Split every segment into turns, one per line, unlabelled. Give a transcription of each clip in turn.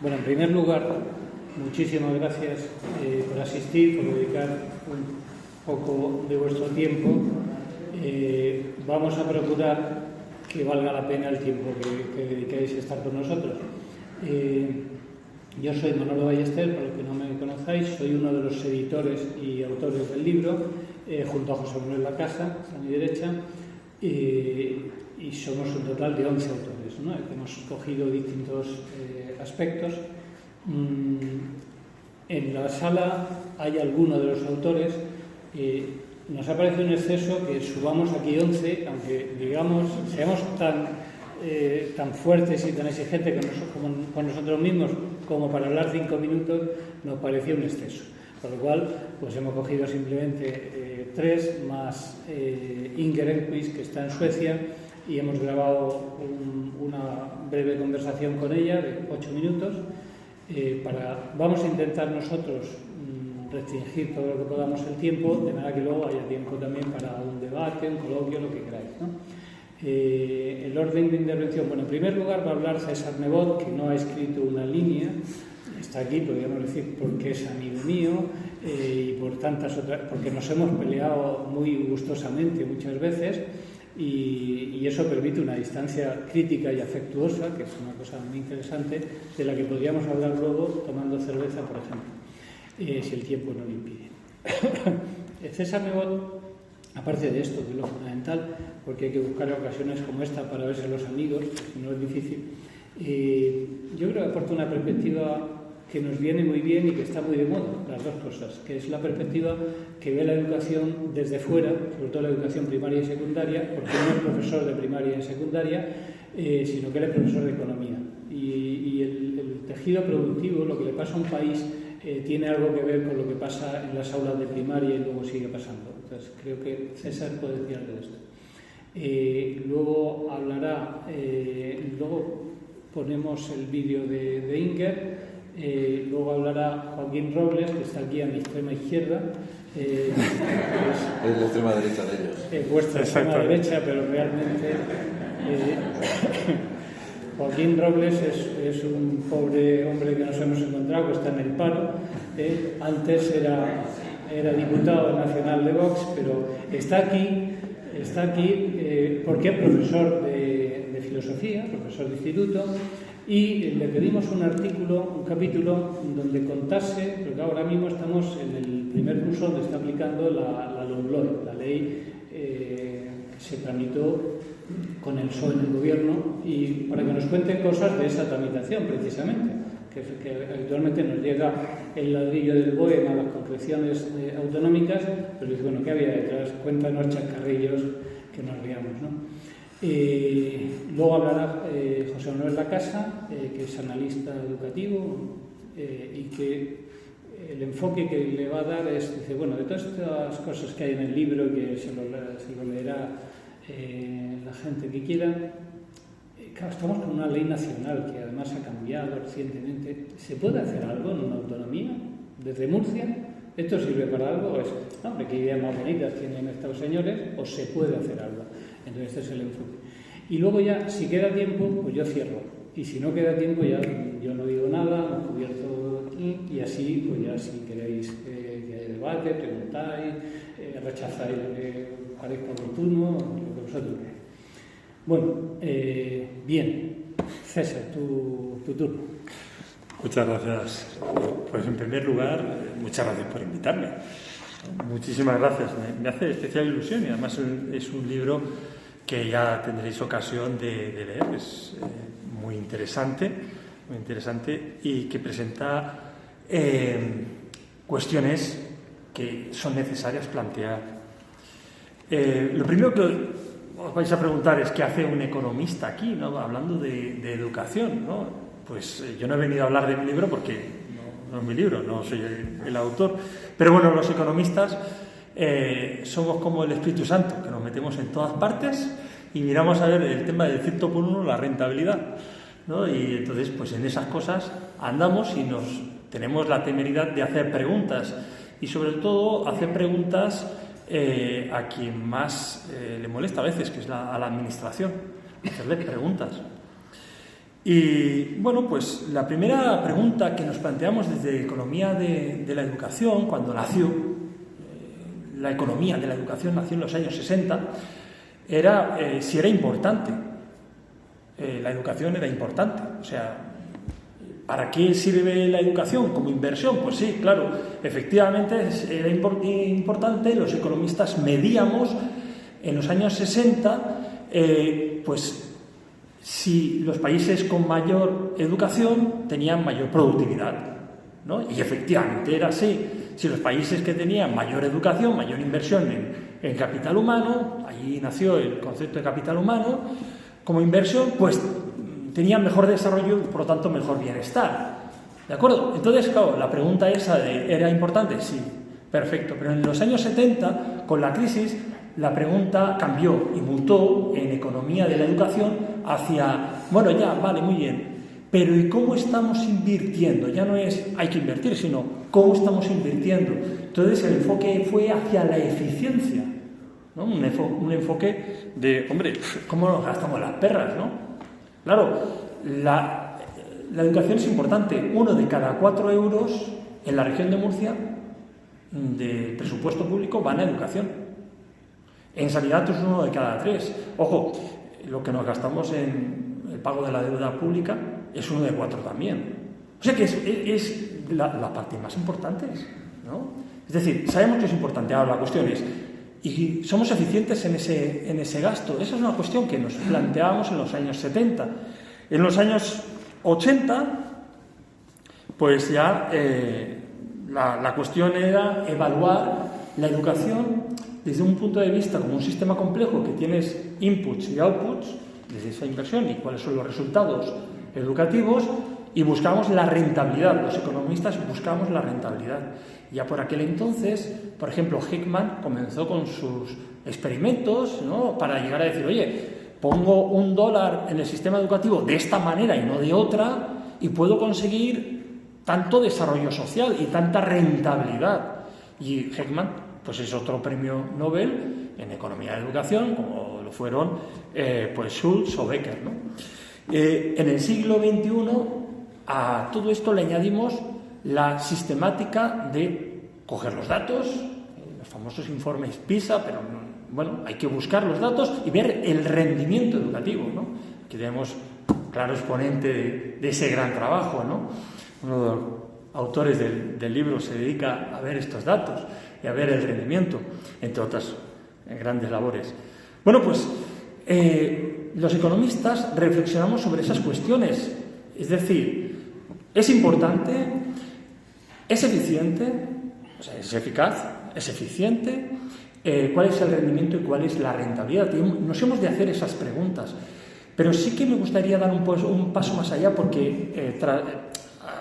Bueno, en primer lugar, muchísimas gracias por asistir, por dedicar un poco de vuestro tiempo. Vamos a procurar que valga la pena el tiempo que dedicáis a estar con nosotros. Yo soy Manolo Ballester, para los que no me conozcáis, soy uno de los editores y autores del libro, junto a José Manuel Lacasa, a mi derecha, y somos un total de 11 autores, ¿no? Hemos cogido distintos aspectos. En la sala hay alguno de los autores. Nos ha parecido un exceso que subamos aquí 11, aunque digamos seamos tan fuertes y tan exigentes con nosotros mismos como para hablar 5 minutos, nos parecía un exceso. Por lo cual, pues hemos cogido simplemente 3 más Inger Enquist, que está en Suecia, y hemos grabado una breve conversación con ella de 8 minutos. Vamos a intentar nosotros restringir todo lo que podamos el tiempo, de manera que luego haya tiempo también para un debate, un coloquio, lo que queráis, ¿no? El orden de intervención, bueno, en primer lugar va a hablar César Nebot, que no ha escrito una línea, está aquí, podríamos decir, porque es amigo mío y por tantas otras, porque nos hemos peleado muy gustosamente muchas veces y eso permite una distancia crítica y afectuosa, que es una cosa muy interesante, de la que podríamos hablar luego tomando cerveza, por ejemplo, si el tiempo no lo impide. César Nebot, aparte de esto, que es lo fundamental, porque hay que buscar ocasiones como esta para verse los amigos, que no es difícil, yo creo que aporta una perspectiva que nos viene muy bien y que está muy de moda, las dos cosas, que es la perspectiva que ve la educación desde fuera, sobre todo la educación primaria y secundaria, porque no es profesor de primaria y secundaria, sino que él es profesor de economía. Y el tejido productivo, lo que le pasa a un país, tiene algo que ver con lo que pasa en las aulas de primaria y luego sigue pasando. Entonces, creo que César puede decir algo de esto. Luego hablará, luego ponemos el vídeo de Inger. Luego hablará Joaquín Robles, que está aquí a mi extrema izquierda.
Es la extrema derecha de ellos.
Vuestra extrema derecha, pero realmente Joaquín Robles es un pobre hombre que nos hemos encontrado, que está en el paro. Antes era diputado nacional de Vox, pero está aquí porque es profesor de filosofía, profesor de instituto. Y le pedimos un capítulo donde contase, porque ahora mismo estamos en el primer curso donde está aplicando la LOMLOE, la ley que se tramitó con el PSOE en el gobierno, y para que nos cuenten cosas de esa tramitación, precisamente, que habitualmente nos llega el ladrillo del BOE a las concreciones autonómicas, pero dice, bueno, ¿qué había detrás? Cuéntanos chascarrillos que nos riamos, ¿no? Luego hablará José Manuel Lacasa, que es analista educativo y que el enfoque que le va a dar es, dice, bueno, de todas estas cosas que hay en el libro, que se lo leerá la gente que quiera, claro, estamos con una ley nacional que además ha cambiado recientemente. ¿Se puede hacer algo en una autonomía desde Murcia? ¿Esto sirve para algo? ¿O es, hombre, qué ideas más bonitas tienen estos señores? ¿O se puede hacer algo? Entonces este es el enfoque. Y luego ya, si queda tiempo, pues yo cierro. Y si no queda tiempo, ya yo no digo nada, hemos cubierto aquí, y así, pues ya si queréis que haya debate, preguntáis, rechazáis lo que parezca oportuno, lo que vosotros queráis. Bueno, bien. César, tu turno.
Muchas gracias. Pues en primer lugar, muchas gracias por invitarme. Muchísimas gracias. Me hace especial ilusión y además es un libro que ya tendréis ocasión de leer. Es muy interesante y que presenta cuestiones que son necesarias plantear. Lo primero que os vais a preguntar es ¿qué hace un economista aquí, ¿no? Hablando de educación, ¿no? Pues yo no he venido a hablar de mi libro porque no es mi libro, no soy el autor. Pero bueno, los economistas somos como el Espíritu Santo, que nos metemos en todas partes y miramos a ver el tema del 100 por 1, la rentabilidad, ¿no? Y entonces, pues en esas cosas andamos y tenemos la temeridad de hacer preguntas y sobre todo hacer preguntas a quien más le molesta a veces, que es a la administración, hacerle preguntas. Y bueno, pues la primera pregunta que nos planteamos desde Economía de la Educación, cuando nació, la economía de la educación nació en los años 60, era si era importante. La educación era importante. O sea, ¿para qué sirve la educación? ¿Como inversión? Pues sí, claro, efectivamente era importante. Los economistas medíamos en los años 60, pues si los países con mayor educación tenían mayor productividad, ¿no? Y efectivamente era así. Si los países que tenían mayor educación, mayor inversión en capital humano, allí nació el concepto de capital humano, como inversión, pues tenían mejor desarrollo y por lo tanto mejor bienestar. ¿De acuerdo? Entonces, claro, la pregunta esa de ¿era importante? Sí, perfecto. Pero en los años 70, con la crisis, la pregunta cambió y mutó en economía de la educación hacia, bueno, ya, vale, muy bien, pero ¿y cómo estamos invirtiendo? Ya no es hay que invertir, sino cómo estamos invirtiendo. Entonces el enfoque fue hacia la eficiencia, ¿no? Un enfoque de, hombre, ¿cómo nos gastamos las perras, no? Claro, la educación es importante. 1 de cada 4 euros en la región de Murcia del presupuesto público van a educación. En sanidad es 1 de cada 3. Ojo, lo que nos gastamos en el pago de la deuda pública es 1 de 4 también. O sea que es la parte más importante, ¿no? Es decir, sabemos que es importante. Ahora la cuestión es, ¿y somos eficientes en ese gasto? Esa es una cuestión que nos planteábamos en los años 70. En los años 80, pues ya la cuestión era evaluar la educación desde un punto de vista como un sistema complejo que tienes inputs y outputs desde esa inversión y cuáles son los resultados educativos, y buscamos la rentabilidad. Los economistas buscamos la rentabilidad. Ya por aquel entonces, por ejemplo, Heckman comenzó con sus experimentos, ¿no?, para llegar a decir, oye, pongo $1 en el sistema educativo de esta manera y no de otra, y puedo conseguir tanto desarrollo social y tanta rentabilidad. Y Heckman, pues es otro premio Nobel en economía de educación, como lo fueron pues Schultz o Becker, ¿no? En el siglo XXI a todo esto le añadimos la sistemática de coger los datos, los famosos informes PISA, pero bueno, hay que buscar los datos y ver el rendimiento educativo, ¿no? Aquí tenemos claro exponente de ese gran trabajo, ¿no? Uno de los autores del libro se dedica a ver estos datos y a ver el rendimiento, entre otras grandes labores. Bueno, pues los economistas reflexionamos sobre esas cuestiones, es decir, ¿es importante? ¿Es eficiente? O sea, ¿es eficaz? ¿Es eficiente? ¿Cuál es el rendimiento y cuál es la rentabilidad? Nos hemos de hacer esas preguntas. Pero sí que me gustaría dar un paso más allá, porque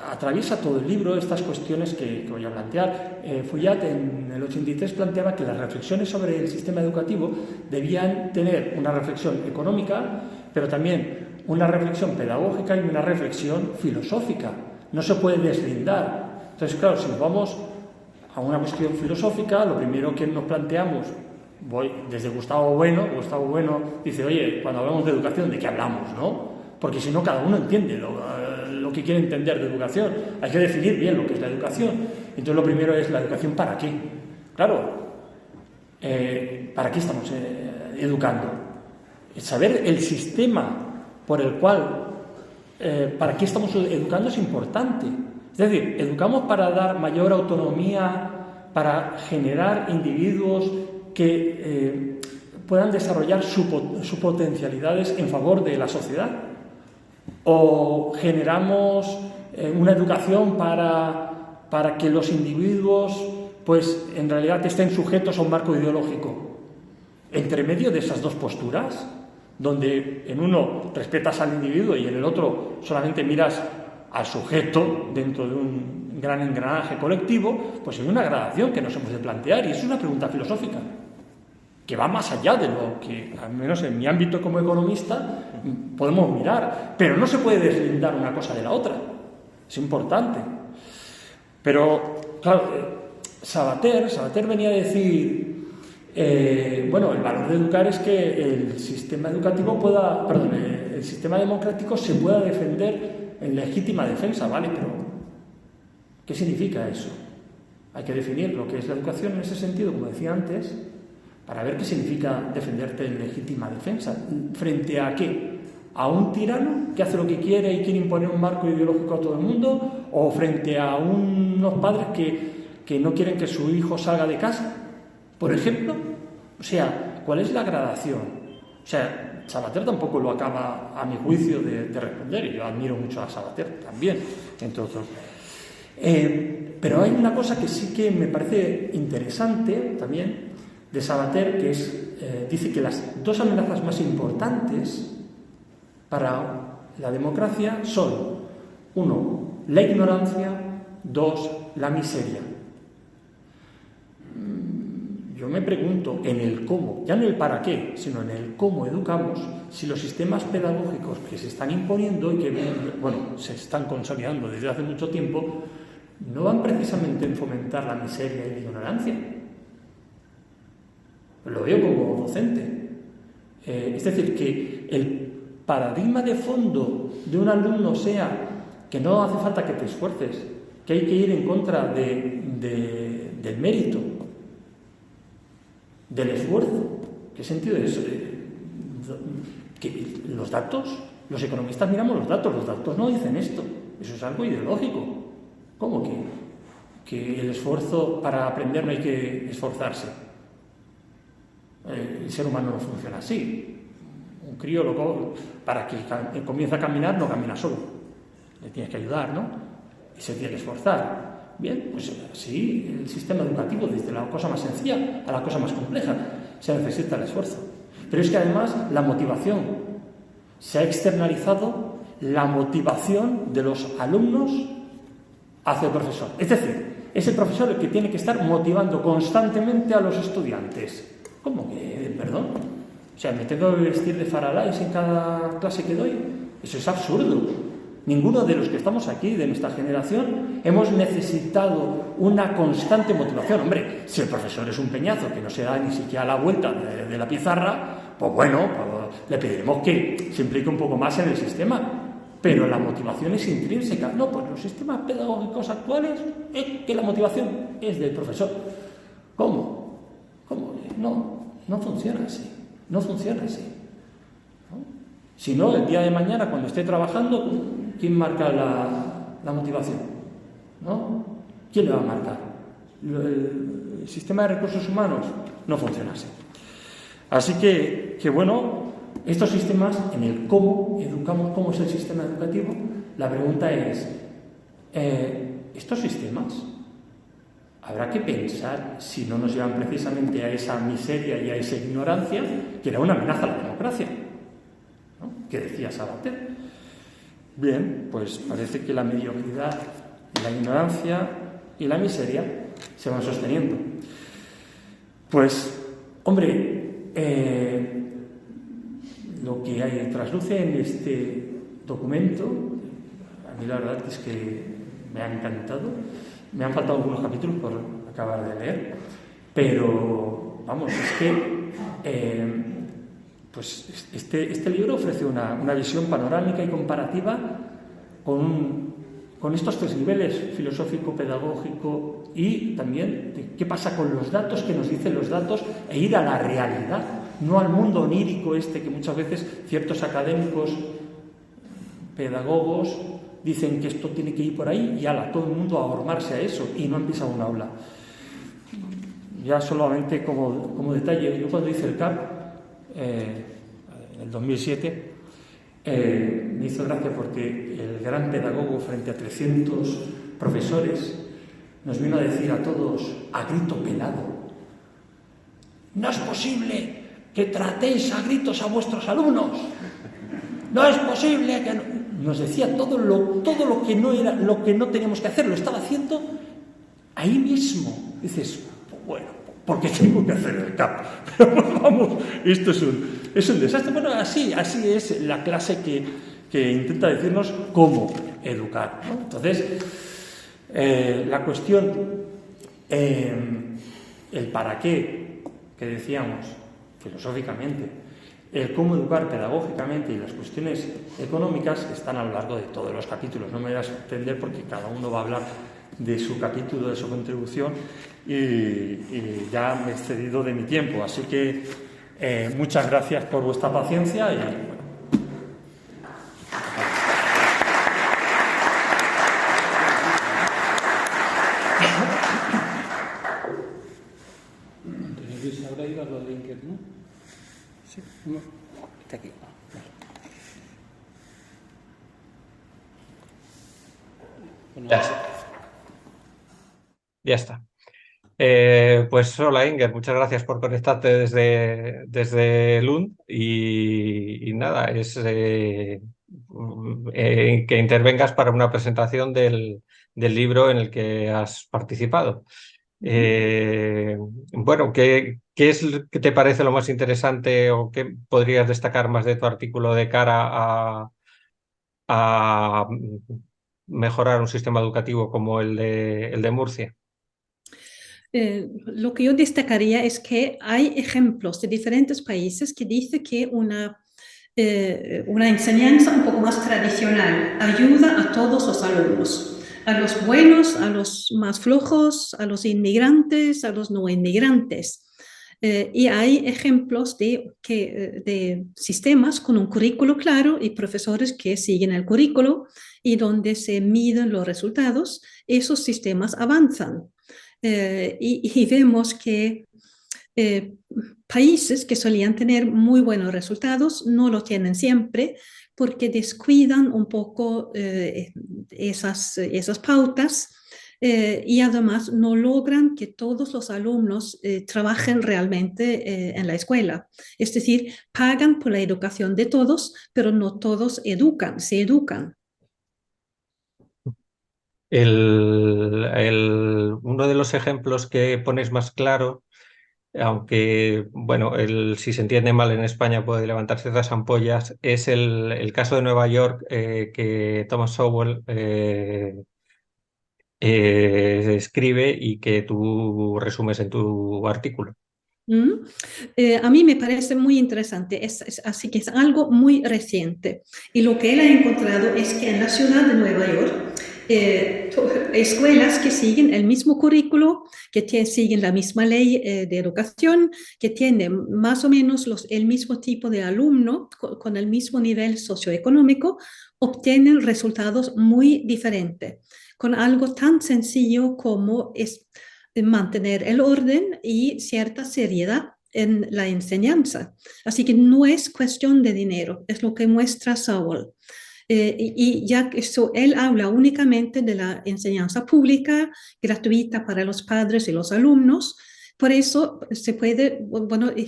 atraviesa todo el libro estas cuestiones que voy a plantear. Fouillade en el 83 planteaba que las reflexiones sobre el sistema educativo debían tener una reflexión económica, pero también una reflexión pedagógica y una reflexión filosófica. No se puede deslindar. Entonces, claro, si nos vamos a una cuestión filosófica, lo primero que nos planteamos, voy desde Gustavo Bueno dice, oye, cuando hablamos de educación, ¿de qué hablamos, no? Porque si no, cada uno entiende lo que quiere entender de educación. Hay que definir bien lo que es la educación. Entonces, lo primero es la educación, ¿para qué? Claro, ¿para qué estamos educando? Saber el sistema por el cual, para qué estamos educando es importante. Es decir, educamos para dar mayor autonomía, para generar individuos que puedan desarrollar sus potencialidades en favor de la sociedad. O generamos una educación para que los individuos, pues en realidad estén sujetos a un marco ideológico. Entre medio de esas dos posturas, donde en uno respetas al individuo y en el otro solamente miras al sujeto dentro de un gran engranaje colectivo, pues hay una gradación que nos hemos de plantear, y es una pregunta filosófica que va más allá de lo que, al menos en mi ámbito como economista, podemos mirar, pero no se puede deslindar una cosa de la otra. Es importante. Pero, claro, Sabater venía a decir, bueno, el valor de educar es que el sistema educativo el sistema democrático se pueda defender en legítima defensa, ¿vale? Pero ¿qué significa eso? Hay que definir lo que es la educación en ese sentido, como decía antes, para ver qué significa defenderte en legítima defensa. ¿Frente a qué? ¿A un tirano que hace lo que quiere y quiere imponer un marco ideológico a todo el mundo? ¿O frente a unos padres que no quieren que su hijo salga de casa, por ejemplo? O sea, ¿cuál es la gradación? O sea, Savater tampoco lo acaba, a mi juicio, de responder, y yo admiro mucho a Savater también, entre otros. Pero hay una cosa que sí que me parece interesante también de Savater, que es, dice que las dos amenazas más importantes para la democracia son, uno, la ignorancia, dos, la miseria. Yo me pregunto en el cómo, ya no el para qué, sino en el cómo educamos, si los sistemas pedagógicos que se están imponiendo y que, bueno, se están consolidando desde hace mucho tiempo, no van precisamente en fomentar la miseria y la ignorancia. Lo veo como docente. Es decir, que el paradigma de fondo de un alumno sea que no hace falta que te esfuerces, que hay que ir en contra del mérito, del esfuerzo. ¿Qué sentido es? Que los datos, los economistas miramos los datos no dicen esto. Eso es algo ideológico. ¿Cómo que el esfuerzo para aprender no hay que esforzarse? El ser humano no funciona así. Un crío, para que comience a caminar, no camina solo. Le tienes que ayudar, ¿no? Y se tiene que esforzar. Bien, pues sí, el sistema educativo, desde la cosa más sencilla a la cosa más compleja, se necesita el esfuerzo. Pero es que además la motivación, se ha externalizado la motivación de los alumnos hacia el profesor. Es decir, es el profesor el que tiene que estar motivando constantemente a los estudiantes. ¿Cómo que, perdón? O sea, ¿me tengo que vestir de faralaes en cada clase que doy? Eso es absurdo. Ninguno de los que estamos aquí, de nuestra generación, hemos necesitado una constante motivación. Hombre, si el profesor es un peñazo que no se da ni siquiera la vuelta de la pizarra, pues bueno, pues le pediremos que se implique un poco más en el sistema. Pero la motivación es intrínseca. No, pues los sistemas pedagógicos actuales es que la motivación es del profesor. ¿Cómo? No funciona así. No funciona así. ¿No? Si no, el día de mañana, cuando esté trabajando, ¿quién marca la motivación? ¿No? ¿Quién le va a marcar? ¿El sistema de recursos humanos? No funciona así. Así que bueno, estos sistemas, en el cómo educamos, cómo es el sistema educativo, la pregunta es, ¿estos sistemas habrá que pensar si no nos llevan precisamente a esa miseria y a esa ignorancia, que era una amenaza a la democracia, ¿no? Que decía Savater. Bien, pues parece que la mediocridad, la ignorancia y la miseria se van sosteniendo. Pues, hombre, lo que trasluce en este documento, a mí la verdad es que me ha encantado. Me han faltado algunos capítulos por acabar de leer, pero vamos, es que pues este libro ofrece una visión panorámica y comparativa con estos tres niveles, filosófico, pedagógico y también de qué pasa con los datos, qué nos dicen los datos, e ir a la realidad, no al mundo onírico que muchas veces ciertos académicos, pedagogos, dicen que esto tiene que ir por ahí y todo el mundo a ahormarse a eso y no empieza un aula. Ya solamente como detalle, yo cuando hice el CAP, en el 2007, me hizo gracia porque el gran pedagogo frente a 300 profesores nos vino a decir a todos a grito pelado: no es posible que tratéis a gritos a vuestros alumnos, no es posible que no. Nos decía todo lo que no era, lo que no teníamos que hacer, lo estaba haciendo ahí mismo. Dices, bueno, ¿por qué tengo que hacer el CAP? Pero vamos, esto es un desastre. Bueno, así es la clase que intenta decirnos cómo educar, ¿no? Entonces, la cuestión, el para qué, que decíamos filosóficamente, cómo educar pedagógicamente y las cuestiones económicas están a lo largo de todos los capítulos. No me voy a extender porque cada uno va a hablar de su capítulo, de su contribución, y ya me he excedido de mi tiempo. Así que muchas gracias por vuestra paciencia y bueno.
Entonces ahora iba lo de Inker, ¿no?
Sí. Está aquí.
Bueno,
Ya está. Pues hola Inger, muchas gracias por conectarte desde Lund y nada, es que intervengas para una presentación del libro en el que has participado. Bueno, ¿qué es lo que te parece lo más interesante o qué podrías destacar más de tu artículo de cara a mejorar un sistema educativo como el de Murcia?
Lo que yo destacaría es que hay ejemplos de diferentes países que dicen que una enseñanza un poco más tradicional ayuda a todos los alumnos, a los buenos, a los más flojos, a los inmigrantes, a los no inmigrantes. Y hay ejemplos de sistemas con un currículo claro y profesores que siguen el currículo y donde se miden los resultados, esos sistemas avanzan. Y vemos que países que solían tener muy buenos resultados no lo tienen siempre porque descuidan un poco esas pautas y además no logran que todos los alumnos trabajen realmente en la escuela. Es decir, pagan por la educación de todos, pero no todos se educan.
Uno de los ejemplos que pones más claro, aunque bueno, si se entiende mal en España puede levantar ciertas ampollas, es el caso de Nueva York que Thomas Sowell escribe y que tú resumes en tu artículo.
A mí me parece muy interesante, así que es algo muy reciente. Y lo que él ha encontrado es que en la ciudad de Nueva York, escuelas que siguen el mismo currículo, que siguen la misma ley de educación, que tienen más o menos el mismo tipo de alumno con el mismo nivel socioeconómico, obtienen resultados muy diferentes, con algo tan sencillo como es mantener el orden y cierta seriedad en la enseñanza. Así que no es cuestión de dinero, es lo que muestra Sowell. Y ya que él habla únicamente de la enseñanza pública, gratuita para los padres y los alumnos. Por eso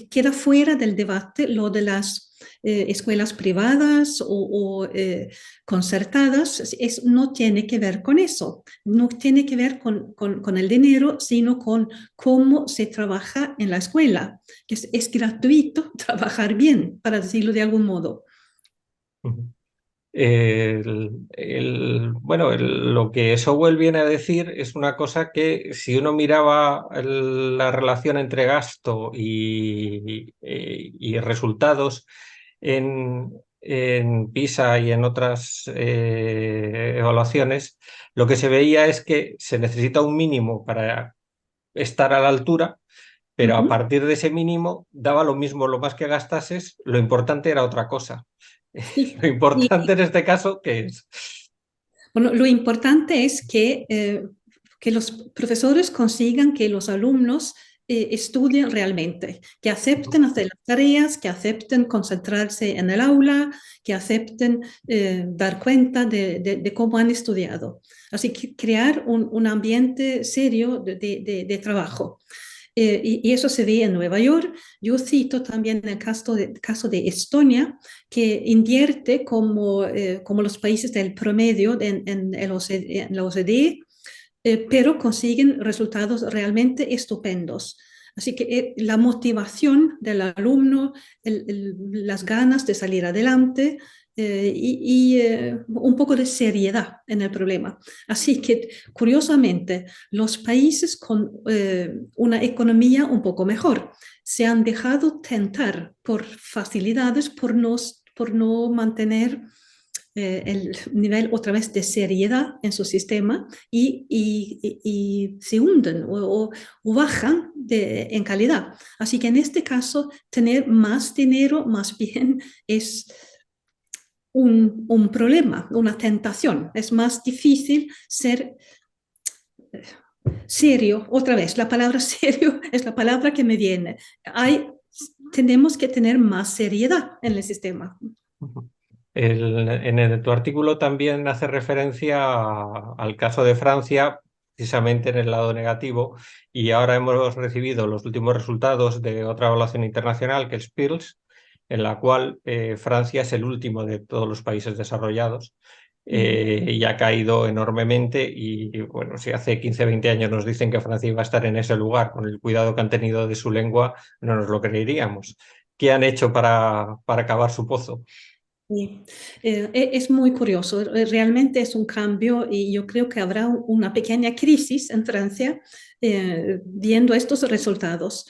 queda fuera del debate lo de las escuelas privadas o concertadas. No tiene que ver con eso, no tiene que ver con el dinero, sino con cómo se trabaja en la escuela, que es gratuito trabajar bien, para decirlo de algún modo.
Bueno, lo que Sowell viene a decir es una cosa que si uno miraba la relación entre gasto y resultados en PISA y en otras evaluaciones, lo que se veía es que se necesita un mínimo para estar a la altura, pero a partir de ese mínimo daba lo mismo, lo más que gastases, lo importante era otra cosa.
Sí.
Lo importante en este caso, ¿qué es?
Bueno, lo importante es que los profesores consigan que los alumnos estudien realmente, que acepten hacer las tareas, que acepten concentrarse en el aula, que acepten dar cuenta de cómo han estudiado. Así que crear un ambiente serio de trabajo. Y eso se ve en Nueva York. Yo cito también el caso de Estonia, que invierte como los países del promedio en la OCDE, pero consiguen resultados realmente estupendos. Así que la motivación del alumno, las ganas de salir adelante, un poco de seriedad en el problema. Así que, curiosamente, los países con una economía un poco mejor se han dejado tentar por facilidades, por no mantener el nivel otra vez de seriedad en su sistema y se hunden o bajan en calidad. Así que en este caso, tener más dinero más bien es un problema, una tentación. Es más difícil ser serio. Otra vez, la palabra serio es la palabra que me viene. Tenemos que tener más seriedad en el sistema.
En tu artículo también hace referencia al caso de Francia, precisamente en el lado negativo, y ahora hemos recibido los últimos resultados de otra evaluación internacional, que es PIRLS, en la cual Francia es el último de todos los países desarrollados y ha caído enormemente. Y bueno, si hace 15, 20 años nos dicen que Francia iba a estar en ese lugar con el cuidado que han tenido de su lengua, no nos lo creeríamos. ¿Qué han hecho para acabar su pozo?
Sí. Es muy curioso, realmente es un cambio y yo creo que habrá una pequeña crisis en Francia viendo estos resultados.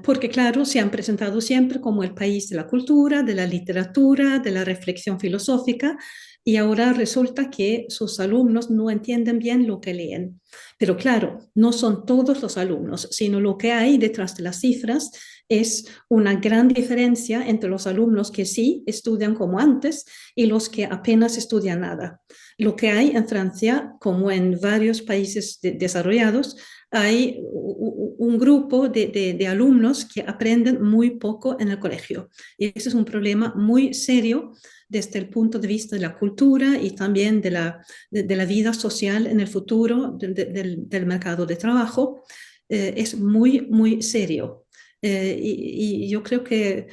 Porque claro, se han presentado siempre como el país de la cultura, de la literatura, de la reflexión filosófica, y ahora resulta que sus alumnos no entienden bien lo que leen. Pero claro, no son todos los alumnos, sino lo que hay detrás de las cifras es una gran diferencia entre los alumnos que sí estudian como antes y los que apenas estudian nada. Lo que hay en Francia, como en varios países desarrollados, hay un grupo de alumnos que aprenden muy poco en el colegio. Y ese es un problema muy serio desde el punto de vista de la cultura y también de la vida social en el futuro del mercado de trabajo. Es muy, muy serio. Y yo creo que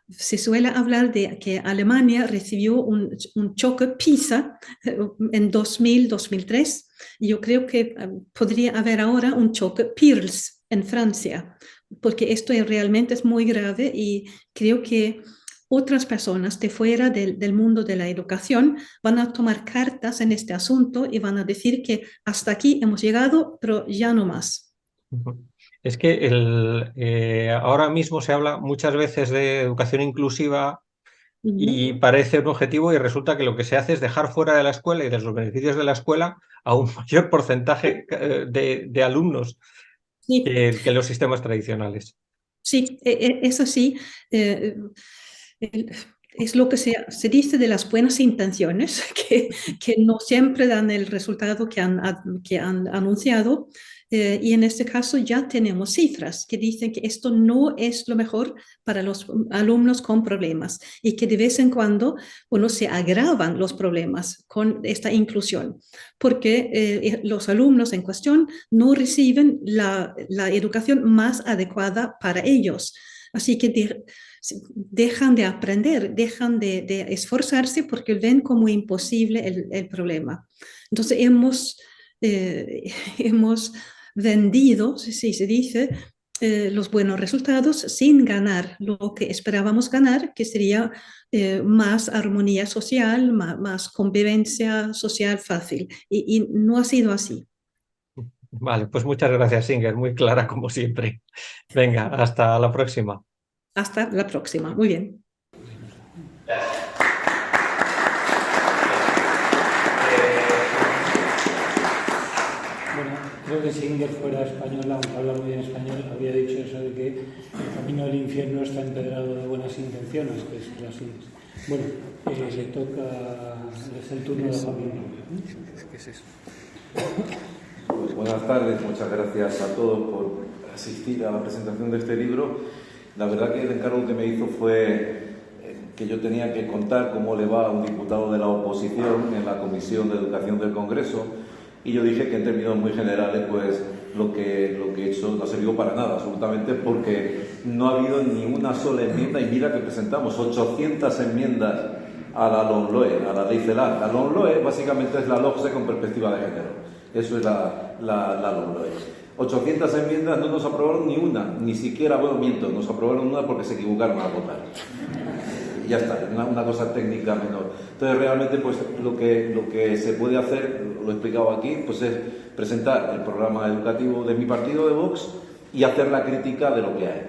se suele hablar de que Alemania recibió un choque PISA en 2000-2003. Y yo creo que podría haber ahora un choque PIRLS en Francia, porque esto realmente es muy grave y creo que otras personas de fuera del mundo de la educación van a tomar cartas en este asunto y van a decir que hasta aquí hemos llegado, pero ya no más.
Es que ahora mismo se habla muchas veces de educación inclusiva y parece un objetivo, y resulta que lo que se hace es dejar fuera de la escuela y de los beneficios de la escuela a un mayor porcentaje de alumnos
Sí.
que los sistemas tradicionales.
Sí, es así. Es lo que se dice de las buenas intenciones, que no siempre dan el resultado que han anunciado. Y en este caso ya tenemos cifras que dicen que esto no es lo mejor para los alumnos con problemas y que de vez en cuando, bueno, se agravan los problemas con esta inclusión, porque los alumnos en cuestión no reciben la educación más adecuada para ellos. Así que dejan de aprender, dejan de esforzarse porque ven como imposible el problema. Entonces hemos vendido, si se dice, los buenos resultados sin ganar lo que esperábamos ganar, que sería más armonía social, más convivencia social fácil. Y no ha sido así.
Vale, pues muchas gracias, Inger, muy clara como siempre. Venga, hasta la próxima.
Hasta la próxima. Muy bien.
Bueno, creo que si Inger fuera española, aunque habla muy bien español, había dicho eso de que el camino del infierno está empedrado de buenas intenciones, que es así. Bueno, le toca, es el turno de Javier.
¿Qué es eso?
Pues buenas tardes, muchas gracias a todos por asistir a la presentación de este libro. La verdad que el encargo que me hizo fue que yo tenía que contar cómo le va a un diputado de la oposición en la Comisión de Educación del Congreso, y yo dije que en términos muy generales pues lo que he hecho no ha servido para nada, absolutamente, porque no ha habido ni una sola enmienda, y mira que presentamos 800 enmiendas a la LOMLOE, a la ley CELAC. La LOMLOE básicamente es la LOGSE con perspectiva de género, eso es la LOMLOE. 800 enmiendas, no nos aprobaron ni una, ni siquiera, bueno, miento, nos aprobaron una porque se equivocaron al votar. y ya está, una cosa técnica menor. Entonces realmente pues lo que se puede hacer, lo he explicado aquí, pues es presentar el programa educativo de mi partido, de Vox, y hacer la crítica de lo que hay.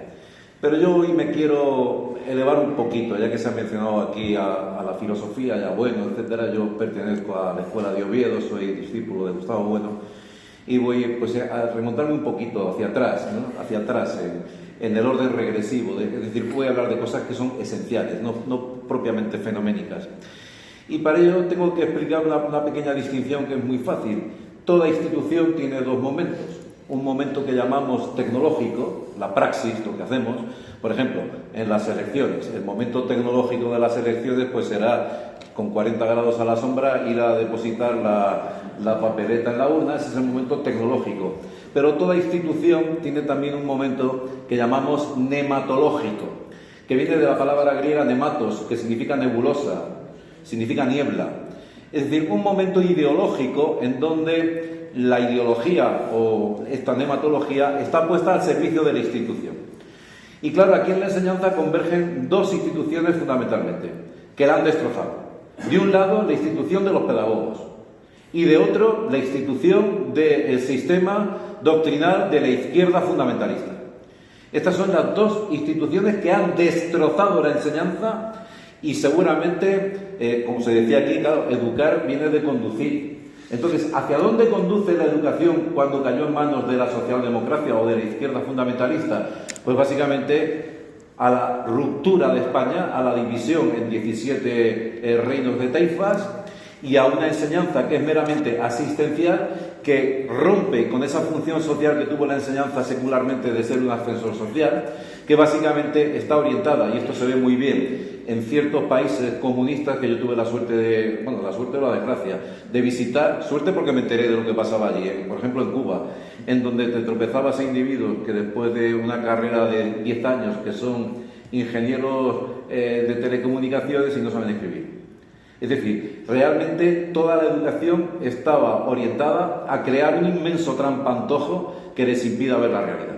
Pero yo hoy me quiero elevar un poquito, ya que se ha mencionado aquí a la filosofía y a Bueno, etcétera. Yo pertenezco a la Escuela de Oviedo, soy discípulo de Gustavo Bueno, y voy pues a remontarme un poquito hacia atrás, ¿no? Hacia atrás en el orden regresivo, es decir, voy a hablar de cosas que son esenciales, no propiamente fenoménicas. Y para ello tengo que explicar una pequeña distinción que es muy fácil. Toda institución tiene dos momentos. Un momento que llamamos tecnológico, la praxis, lo que hacemos, por ejemplo, en las elecciones. El momento tecnológico de las elecciones pues será con 40 grados a la sombra ir a depositar la papeleta en la urna, ese es el momento tecnológico. Pero toda institución tiene también un momento que llamamos nematológico, que viene de la palabra griega nematos, que significa nebulosa, significa niebla. Es decir, un momento ideológico en donde la ideología o esta nematología está puesta al servicio de la institución. Y claro, aquí en la enseñanza convergen dos instituciones fundamentalmente, que la han destrozado. De un lado, la institución de los pedagogos, y de otro, la institución del sistema doctrinal de la izquierda fundamentalista. Estas son las dos instituciones que han destrozado la enseñanza y seguramente, como se decía aquí, claro, educar viene de conducir. Entonces, ¿hacia dónde conduce la educación cuando cayó en manos de la socialdemocracia o de la izquierda fundamentalista? Pues básicamente a la ruptura de España, a la división en 17 reinos de taifas y a una enseñanza que es meramente asistencial, que rompe con esa función social que tuvo la enseñanza secularmente de ser un ascensor social, que básicamente está orientada, y esto se ve muy bien en ciertos países comunistas que yo tuve la suerte o la desgracia de visitar, suerte porque me enteré de lo que pasaba allí, por ejemplo en Cuba, en donde te tropezabas a individuos que después de una carrera de 10 años que son ingenieros de telecomunicaciones y no saben escribir. Es decir, realmente toda la educación estaba orientada a crear un inmenso trampantojo que les impida ver la realidad.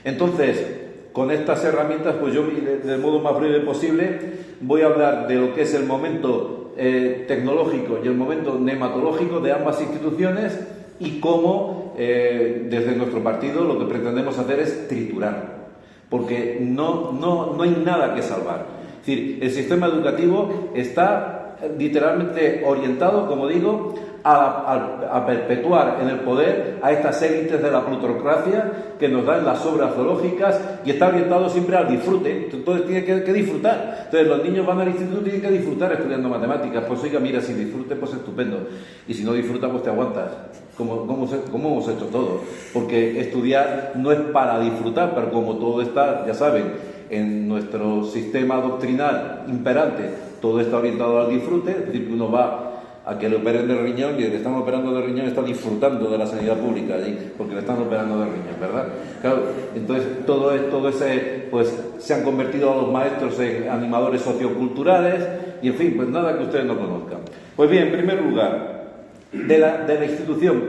Entonces, con estas herramientas, pues yo, del modo más breve posible, voy a hablar de lo que es el momento tecnológico y el momento nematológico de ambas instituciones y cómo, desde nuestro partido, lo que pretendemos hacer es triturar, porque no hay nada que salvar. Es decir, el sistema educativo está literalmente orientado, como digo, a perpetuar en el poder a estas élites de la plutocracia que nos dan las obras zoológicas, y está orientado siempre al disfrute. Entonces tiene que disfrutar. Entonces los niños van al instituto y tienen que disfrutar estudiando matemáticas. Pues oiga, mira, si disfrute, pues estupendo. Y si no disfruta, pues te aguantas. Como hemos hecho todo. Porque estudiar no es para disfrutar, pero como todo está, ya saben, en nuestro sistema doctrinal imperante, todo está orientado al disfrute, es decir, que uno va a que le operen del riñón y el que están operando del riñón está disfrutando de la sanidad pública allí, porque le están operando del riñón, ¿verdad? Claro, entonces todo ese, pues se han convertido a los maestros en animadores socioculturales y en fin, pues nada que ustedes no conozcan. Pues bien, en primer lugar, de la institución,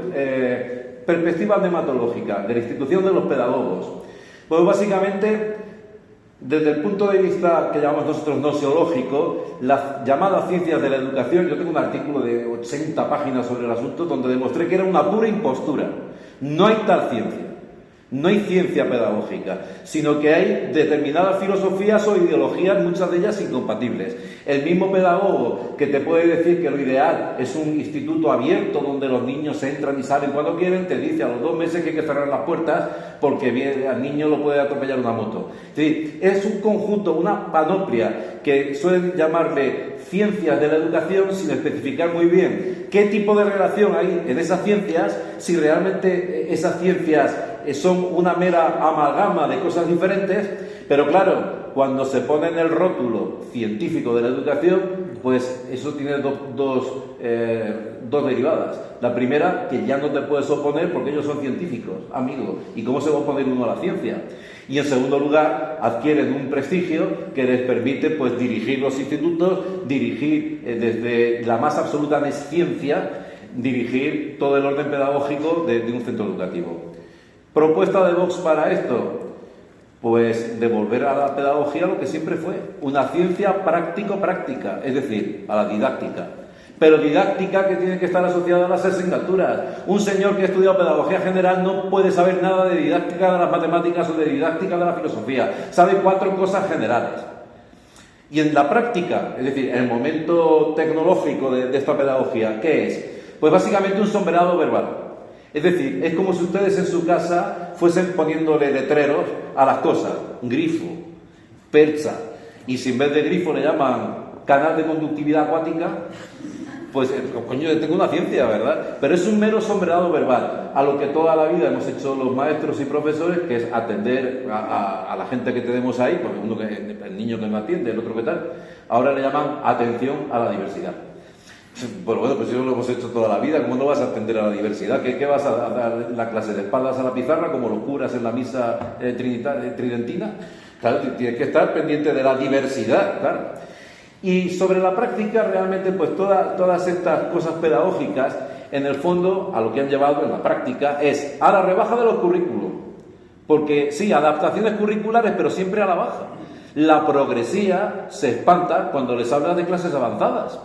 perspectiva nematológica, de la institución de los pedagogos, pues básicamente, desde el punto de vista que llamamos nosotros noseológico, las llamadas ciencias de la educación, yo tengo un artículo de 80 páginas sobre el asunto donde demostré que era una pura impostura. No hay tal ciencia, no hay ciencia pedagógica, sino que hay determinadas filosofías o ideologías, muchas de ellas incompatibles. El mismo pedagogo que te puede decir que lo ideal es un instituto abierto donde los niños entran y salen cuando quieren, te dice a los 2 meses que hay que cerrar las puertas porque al niño lo puede atropellar una moto. Es decir, es un conjunto, una panoplia que suelen llamarle ciencias de la educación sin especificar muy bien qué tipo de relación hay en esas ciencias, si realmente esas ciencias son una mera amalgama de cosas diferentes. Pero claro, cuando se pone en el rótulo científico de la educación, pues eso tiene dos derivadas. La primera, que ya no te puedes oponer porque ellos son científicos, amigos. ¿Y cómo se va a oponer uno a la ciencia? Y en segundo lugar, adquieren un prestigio que les permite pues dirigir los institutos, dirigir desde la más absoluta nesciencia, dirigir todo el orden pedagógico de un centro educativo. Propuesta de Vox para esto. pues de volver a la pedagogía lo que siempre fue, una ciencia práctico-práctica, es decir, a la didáctica. Pero didáctica que tiene que estar asociada a las asignaturas. Un señor que ha estudiado pedagogía general no puede saber nada de didáctica de las matemáticas o de didáctica de la filosofía. Sabe 4 cosas generales. Y en la práctica, es decir, en el momento tecnológico de esta pedagogía, ¿qué es? Pues básicamente un sombreado verbal. Es decir, es como si ustedes en su casa fuesen poniéndole letreros a las cosas. Grifo, percha. Y si en vez de grifo le llaman canal de conductividad acuática, pues, coño, tengo una ciencia, ¿verdad? Pero es un mero sombreado verbal, a lo que toda la vida hemos hecho los maestros y profesores, que es atender a la gente que tenemos ahí, porque uno el niño que no atiende, el otro que tal. Ahora le llaman atención a la diversidad. Pues bueno, pues eso lo hemos hecho toda la vida. ¿Cómo no vas a atender a la diversidad? ¿Qué vas a dar la clase de espaldas a la pizarra, como los curas en la misa tridentina? Claro, tienes que estar pendiente de la diversidad, claro. Y sobre la práctica, realmente, pues todas estas cosas pedagógicas, en el fondo, a lo que han llevado en la práctica, es a la rebaja de los currículos. Porque sí, adaptaciones curriculares, pero siempre a la baja. La progresía se espanta cuando les hablas de clases avanzadas.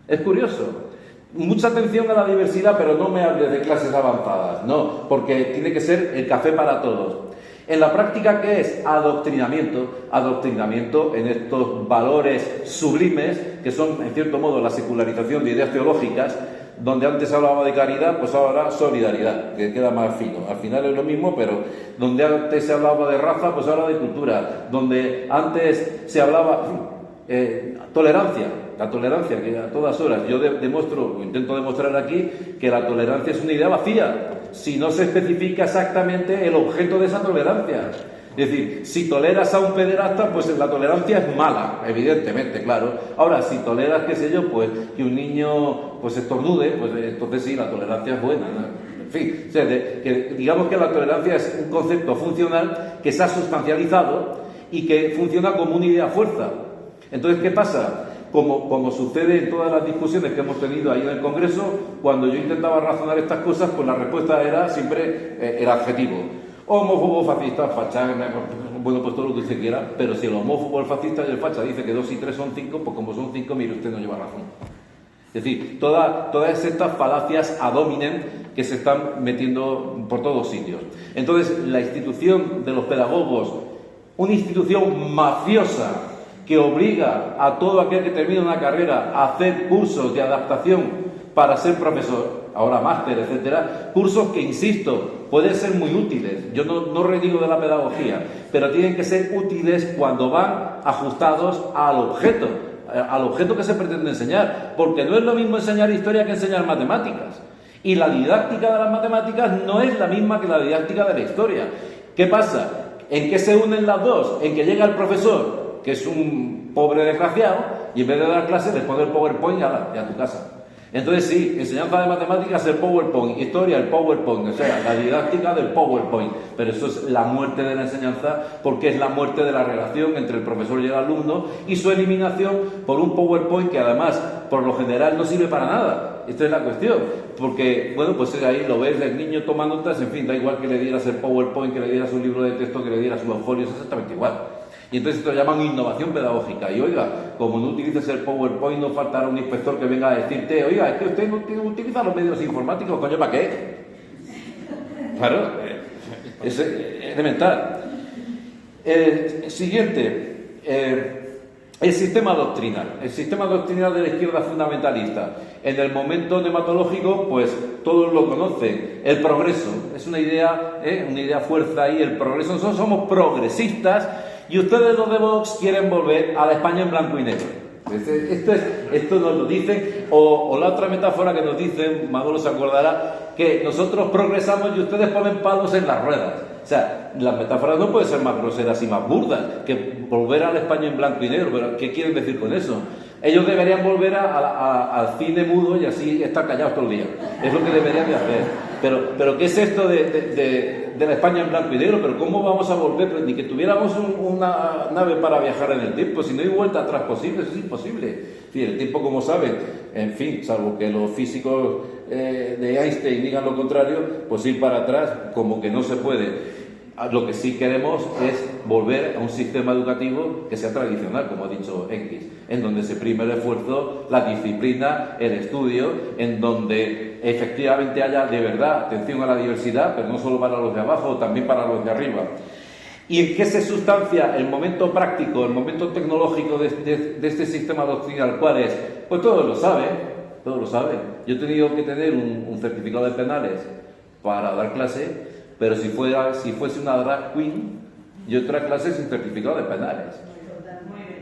Es curioso. Mucha atención a la diversidad, pero no me hables de clases avanzadas. No, porque tiene que ser el café para todos. En la práctica, ¿qué es? Adoctrinamiento. Adoctrinamiento en estos valores sublimes, que son, en cierto modo, la secularización de ideas teológicas, donde antes se hablaba de caridad, pues ahora solidaridad, que queda más fino. Al final es lo mismo, pero donde antes se hablaba de raza, pues ahora de cultura. Donde antes se hablaba... tolerancia, la tolerancia, que a todas horas yo intento demostrar aquí que la tolerancia es una idea vacía si no se especifica exactamente el objeto de esa tolerancia. Es decir, si toleras a un pederasta, pues la tolerancia es mala, evidentemente, claro. Ahora, si toleras, qué sé yo, pues que un niño pues estornude, pues entonces sí, la tolerancia es buena, ¿no? En fin, o sea, digamos que la tolerancia es un concepto funcional que se ha sustancializado y que funciona como una idea fuerza. Entonces, ¿qué pasa? Como sucede en todas las discusiones que hemos tenido ahí en el Congreso, cuando yo intentaba razonar estas cosas, pues la respuesta era siempre el adjetivo. Homófobo, fascista, facha, bueno, pues todo lo que usted quiera, pero si el homófobo, el fascista y el facha dice que 2 y 3 son 5, pues como son 5, mire, usted no lleva razón. Es decir, todas estas falacias ad hominem que se están metiendo por todos sitios. Entonces, la institución de los pedagogos, una institución mafiosa, que obliga a todo aquel que termina una carrera a hacer cursos de adaptación para ser profesor, ahora máster, etcétera, cursos que, insisto, pueden ser muy útiles. Yo no reniego de la pedagogía, pero tienen que ser útiles cuando van ajustados al objeto que se pretende enseñar, porque no es lo mismo enseñar historia que enseñar matemáticas. Y la didáctica de las matemáticas no es la misma que la didáctica de la historia. ¿Qué pasa? ¿En qué se unen las dos? En que llega el profesor, que es un pobre desgraciado, y en vez de dar clases les pone el PowerPoint y a tu casa. Entonces sí, enseñanza de matemáticas el PowerPoint, historia el PowerPoint, o sea, la didáctica del PowerPoint, pero eso es la muerte de la enseñanza, porque es la muerte de la relación entre el profesor y el alumno y su eliminación por un PowerPoint que además, por lo general, no sirve para nada. Esta es la cuestión, porque, bueno, pues ahí lo ves, el niño toma notas, en fin, da igual que le dieras el PowerPoint, que le dieras un libro de texto, que le dieras unos folios, exactamente igual. Y entonces esto lo llaman innovación pedagógica. Y oiga, como no utilices el PowerPoint, no faltará un inspector que venga a decirte, oiga, es que usted no utiliza los medios informáticos, coño, ¿para qué? Claro, es elemental. Siguiente, el sistema doctrinal. El sistema doctrinal de la izquierda fundamentalista. En el momento nematológico, pues todos lo conocen. El progreso es una idea fuerza ahí. El progreso. Nosotros somos progresistas. Y ustedes, los de Vox, quieren volver a la España en blanco y negro. Esto nos lo dicen, o la otra metáfora que nos dicen, Manolo se acordará, que nosotros progresamos y ustedes ponen palos en las ruedas. O sea, las metáforas no pueden ser más groseras y más burdas que volver a la España en blanco y negro. Pero ¿qué quieren decir con eso? Ellos deberían volver al cine mudo y así estar callados todo el día. Es lo que deberían de hacer. Pero ¿qué es esto de la España en blanco y negro? ¿Pero cómo vamos a volver? Pues ni que tuviéramos una nave para viajar en el tiempo. Si no hay vuelta atrás posible, eso es imposible. Sí, el tiempo, como saben, en fin, salvo que los físicos de Einstein digan lo contrario, pues ir para atrás como que no se puede. Lo que sí queremos es volver a un sistema educativo que sea tradicional, como ha dicho X, en donde se prime el esfuerzo, la disciplina, el estudio, en donde efectivamente haya de verdad atención a la diversidad, pero no solo para los de abajo, también para los de arriba. ¿Y en qué se sustancia el momento práctico, el momento tecnológico de este sistema doctrinal? ¿Cuál es? Pues todos lo saben, todos lo saben. Yo he tenido que tener un certificado de penales para dar clase, pero si fuese una drag queen, yo entré a clase sin certificado de penales.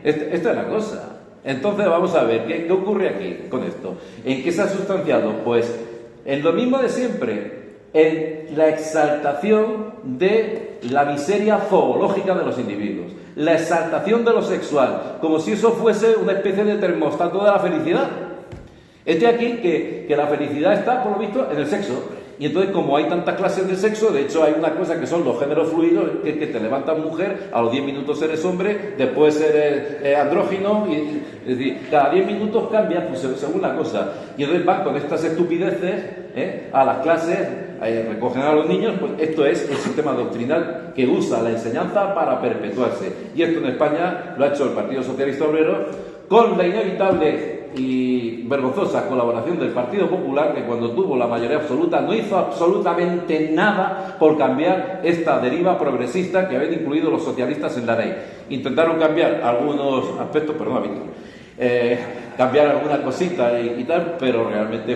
Esto es la cosa. Entonces vamos a ver, ¿qué ocurre aquí con esto? ¿En qué se ha sustanciado? Pues en lo mismo de siempre, en la exaltación de la miseria zoológica de los individuos, la exaltación de lo sexual, como si eso fuese una especie de termostato de la felicidad. Aquí que la felicidad está, por lo visto, en el sexo. Y entonces, como hay tantas clases de sexo, de hecho hay una cosa que son los géneros fluidos, que te levantas mujer, a los 10 minutos eres hombre, después eres andrógino, y es decir, cada 10 minutos cambia, pues, según la cosa. Y entonces van con estas estupideces a las clases, recogen a los niños. Pues esto es el sistema doctrinal que usa la enseñanza para perpetuarse. Y esto en España lo ha hecho el Partido Socialista Obrero, con la inevitable y vergonzosa colaboración del Partido Popular, que cuando tuvo la mayoría absoluta no hizo absolutamente nada por cambiar esta deriva progresista que habían incluido los socialistas en la ley. Intentaron cambiar algunos aspectos, perdón, cambiar alguna cosita y tal, pero realmente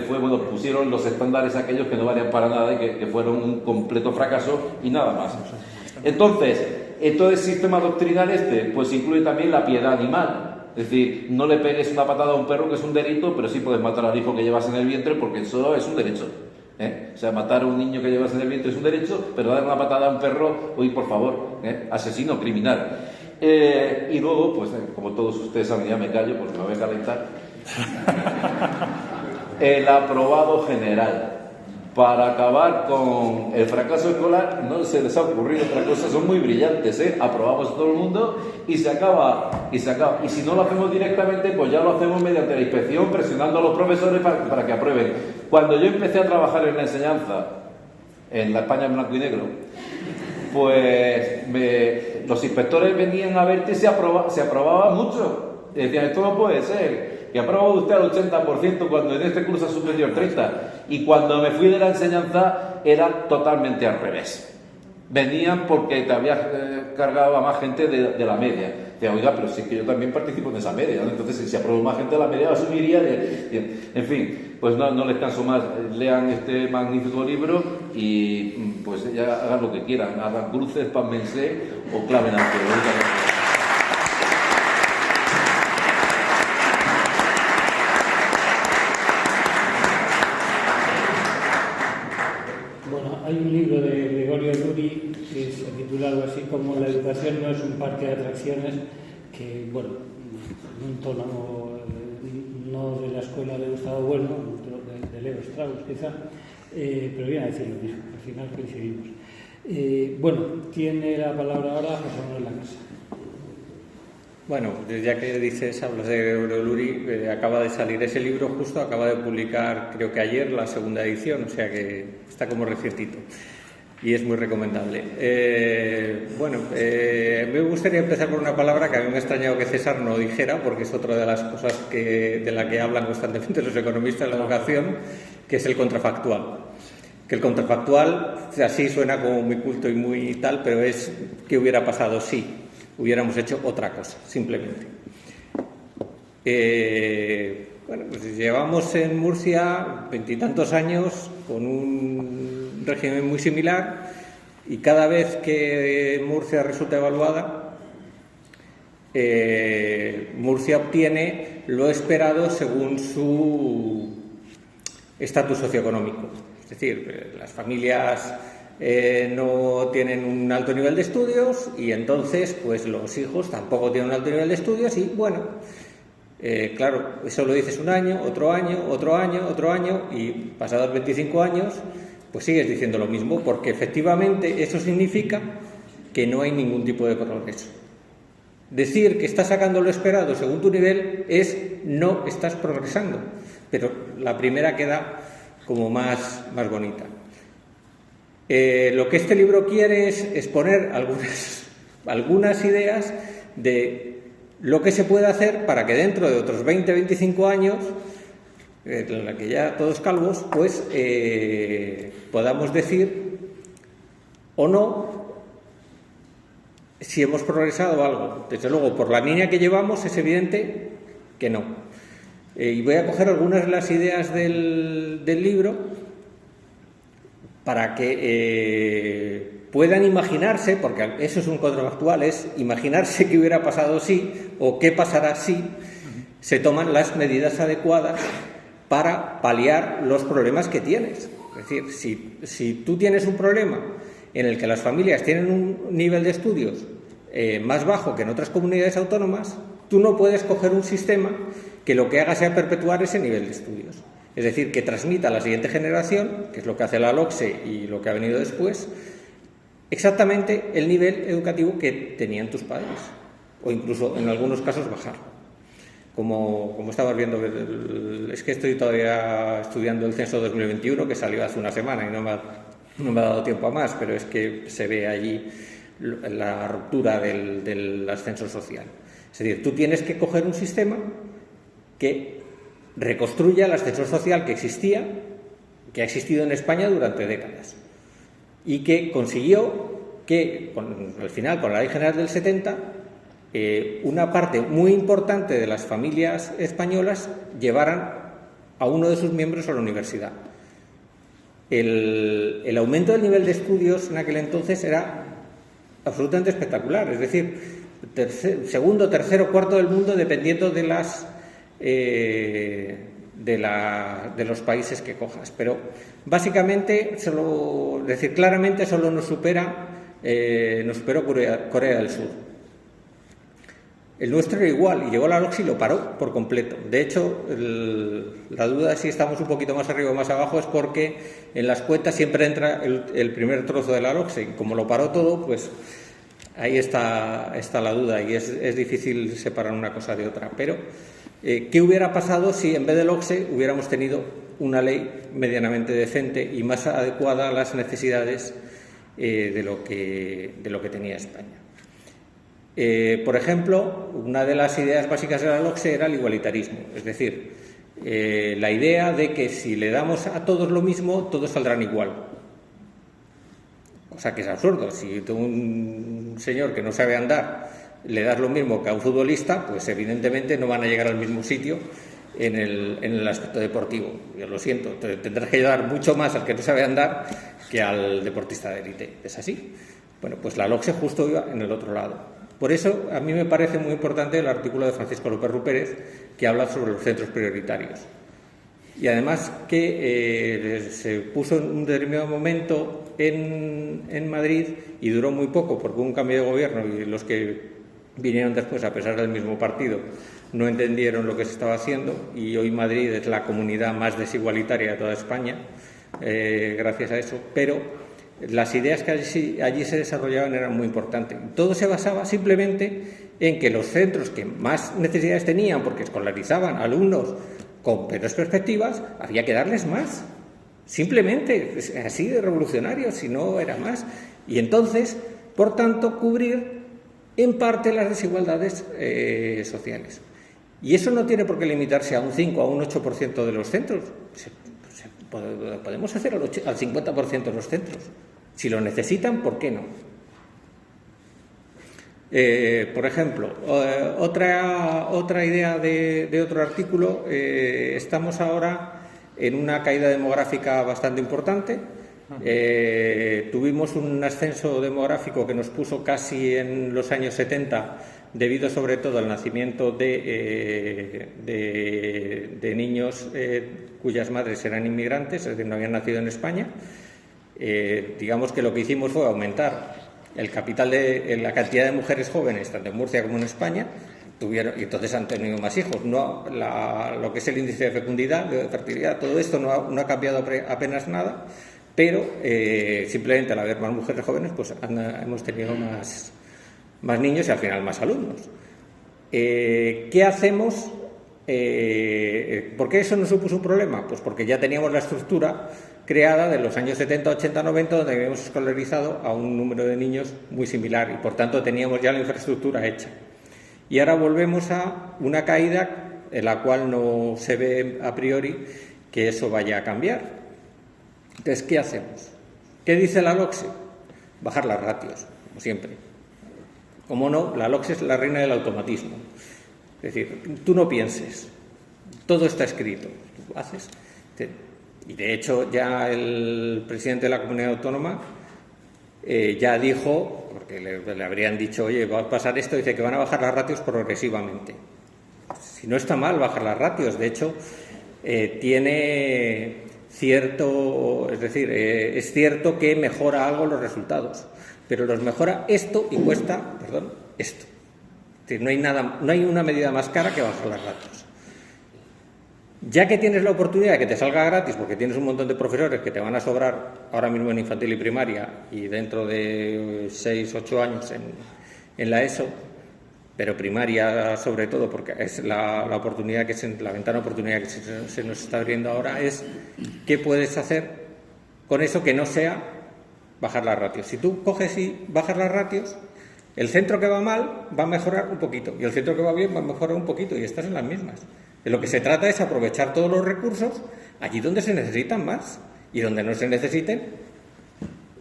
pusieron los estándares aquellos que no valían para nada y que fueron un completo fracaso y nada más. Entonces, todo el sistema doctrinal pues incluye también la piedad animal. Es decir, no le pegues una patada a un perro, que es un delito, pero sí puedes matar al hijo que llevas en el vientre, porque eso es un derecho. O sea, matar a un niño que llevas en el vientre es un derecho, pero dar una patada a un perro, uy, por favor, asesino, criminal. Y luego, pues como todos ustedes saben, ya me callo porque me voy a calentar. El aprobado general. Para acabar con el fracaso escolar, no se les ha ocurrido otra cosa, son muy brillantes, aprobamos todo el mundo y se acaba. Y si no lo hacemos directamente, pues ya lo hacemos mediante la inspección, presionando a los profesores para que aprueben. Cuando yo empecé a trabajar en la enseñanza, en la España en blanco y negro, pues los inspectores venían a verte y se aprobaba mucho. Y decían, esto no puede ser, que aprobó usted al 80% cuando en este curso superior 30%. Y cuando me fui de la enseñanza era totalmente al revés. Venían porque te habías cargado a más gente de la media. Decía, oiga, pero si es que yo también participo en esa media, ¿no? Entonces si aprobó más gente de la media, asumiría. En fin, pues no les canso más. Lean este magnífico libro y pues ya hagan lo que quieran. Hagan cruces, pánmense o claven al pelo.
Hay un libro de Gregorio Luri que se titula algo así como La educación no es un parque de atracciones, que, bueno, en un tono no de la escuela de Gustavo Bueno, de Leo Strauss quizá, pero viene a decir lo mismo, al final coincidimos. Bueno, tiene la palabra ahora José Manuel Lacasa.
Bueno, ya que dices, hablas de Gregorio Luri, acaba de salir ese libro justo, acaba de publicar, creo que ayer, la segunda edición, o sea que está como recientito y es muy recomendable. Me gustaría empezar por una palabra que a mí me ha extrañado que César no dijera, porque es otra de las cosas de la que hablan constantemente los economistas de la educación, que es el contrafactual. Que el contrafactual, así suena como muy culto y muy tal, pero es ¿qué hubiera pasado si hubiéramos hecho otra cosa, simplemente? Pues llevamos en Murcia 20 y tantos años con un régimen muy similar y cada vez que Murcia resulta evaluada, Murcia obtiene lo esperado según su estatus socioeconómico. Es decir, las familias no tienen un alto nivel de estudios y entonces pues los hijos tampoco tienen un alto nivel de estudios y bueno, claro, eso lo dices un año, otro año y pasados 25 años pues sigues diciendo lo mismo, porque efectivamente eso significa que no hay ningún tipo de progreso. Decir que estás sacando lo esperado según tu nivel es no estás progresando, pero la primera queda como más bonita.
Lo que este libro quiere es exponer algunas ideas de lo que se puede hacer para que dentro de otros 20-25 años, en la que ya todos calvos, pues podamos decir o no si hemos progresado algo. Desde luego, por la línea que llevamos es evidente que no. Y voy a coger algunas de las ideas del libro para que puedan imaginarse, porque eso es un contrafactual, es imaginarse qué hubiera pasado si o qué pasará si se toman las medidas adecuadas para paliar los problemas que tienes. Es decir, si tú tienes un problema en el que las familias tienen un nivel de estudios más bajo que en otras comunidades autónomas, tú no puedes coger un sistema que lo que haga sea perpetuar ese nivel de estudios. Es decir, que transmita a la siguiente generación, que es lo que hace la LOCSE y lo que ha venido después, exactamente el nivel educativo que tenían tus padres, o incluso en algunos casos bajarlo. Como estabas viendo, es que estoy todavía estudiando el censo 2021, que salió hace una semana y no me ha dado tiempo a más, pero es que se ve allí la ruptura del ascenso social. Es decir, tú tienes que coger un sistema que reconstruya el ascensor social que ha existido en España durante décadas y que consiguió que, al final, con la Ley General del 70, una parte muy importante de las familias españolas llevaran a uno de sus miembros a la universidad. El aumento del nivel de estudios en aquel entonces era absolutamente espectacular, es decir, segundo, tercero, cuarto del mundo, dependiendo de los países que cojas, pero básicamente claramente solo nos superó Corea del Sur. El nuestro era igual y llegó la LOCSE y lo paró por completo. De hecho, la duda de si estamos un poquito más arriba o más abajo es porque en las cuentas siempre entra el primer trozo de la LOCSE y como lo paró todo, pues ahí está la duda y es difícil separar una cosa de otra. Pero ¿qué hubiera pasado si en vez de LOCSE hubiéramos tenido una ley medianamente decente y más adecuada a las necesidades de lo que tenía España? Por ejemplo, una de las ideas básicas de la LOCSE era el igualitarismo, es decir, la idea de que si le damos a todos lo mismo, todos saldrán igual. O sea que es absurdo. Si tú, un señor que no sabe andar, le das lo mismo que a un futbolista, pues evidentemente no van a llegar al mismo sitio en el aspecto deportivo. Yo lo siento, tendrás que ayudar mucho más al que no sabe andar que al deportista de élite. ¿Es así? Bueno, pues la LOCSE justo iba en el otro lado. Por eso a mí me parece muy importante el artículo de Francisco López Rupérez que habla sobre los centros prioritarios. Y además que se puso en un determinado momento en Madrid y duró muy poco porque hubo un cambio de gobierno y los que vinieron después, a pesar del mismo partido, no entendieron lo que se estaba haciendo y hoy Madrid es la comunidad más desigualitaria de toda España gracias a eso, pero las ideas que allí se desarrollaban eran muy importantes. Todo se basaba simplemente en que los centros que más necesidades tenían, porque escolarizaban alumnos con peores perspectivas, había que darles más. Simplemente, así de revolucionario, si no era más. Y entonces, por tanto, cubrir en parte las desigualdades sociales. Y eso no tiene por qué limitarse a un 5 o a un 8% de los centros. Podemos hacer al 50% de los centros. Si lo necesitan, ¿por qué no? Por ejemplo, otra idea de otro artículo, estamos ahora en una caída demográfica bastante importante. Tuvimos un ascenso demográfico que nos puso casi en los años 70, debido sobre todo al nacimiento de niños cuyas madres eran inmigrantes, es decir, no habían nacido en España. Digamos que lo que hicimos fue aumentar el capital la cantidad de mujeres jóvenes, tanto en Murcia como en España, y entonces han tenido más hijos. Lo que es el índice de fecundidad, de fertilidad, todo esto no ha cambiado apenas nada, pero simplemente al haber más mujeres jóvenes, pues hemos tenido más niños y al final más alumnos. ¿Qué hacemos ¿Por qué eso no supuso un problema? Pues porque ya teníamos la estructura creada de los años 70, 80, 90, donde habíamos escolarizado a un número de niños muy similar y por tanto teníamos ya la infraestructura hecha. Y ahora volvemos a una caída en la cual no se ve a priori que eso vaya a cambiar. Entonces, ¿qué hacemos? ¿Qué dice la LOCSE? Bajar las ratios, como siempre. Como no, la LOCSE es la reina del automatismo. Es decir, tú no pienses, todo está escrito, tú haces. Y de hecho ya el presidente de la comunidad autónoma ya dijo, porque le habrían dicho, oye, va a pasar esto, dice que van a bajar las ratios progresivamente. Si no está mal bajar las ratios, de hecho tiene cierto, es decir, es cierto que mejora algo los resultados, pero los mejora esto y cuesta, esto. Es decir, no hay una medida más cara que bajar las ratios. Ya que tienes la oportunidad de que te salga gratis, porque tienes un montón de profesores que te van a sobrar ahora mismo en infantil y primaria y dentro de 6, 8 años en la ESO, pero primaria sobre todo, porque es la oportunidad la ventana de oportunidad que se nos está abriendo ahora, es qué puedes hacer con eso que no sea bajar las ratios. Si tú coges y bajas las ratios, el centro que va mal va a mejorar un poquito y el centro que va bien va a mejorar un poquito y estás en las mismas. De lo que se trata es aprovechar todos los recursos allí donde se necesitan más y donde no se necesiten,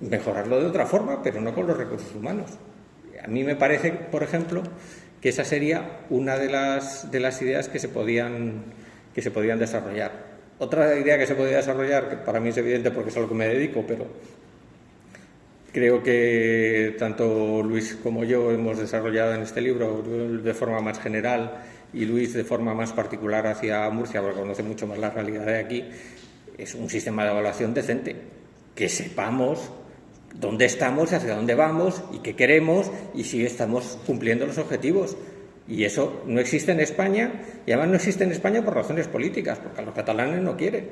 mejorarlo de otra forma, pero no con los recursos humanos. A mí me parece, por ejemplo, que esa sería una de las ideas que se podían desarrollar. Otra idea que se podría desarrollar, que para mí es evidente porque es a lo que me dedico, pero creo que tanto Luis como yo hemos desarrollado en este libro de forma más general y Luis de forma más particular hacia Murcia, porque conoce mucho más la realidad de aquí, es un sistema de evaluación decente, que sepamos dónde estamos, hacia dónde vamos y qué queremos y si estamos cumpliendo los objetivos. Y eso no existe en España, y además no existe en España por razones políticas, porque los catalanes no quieren.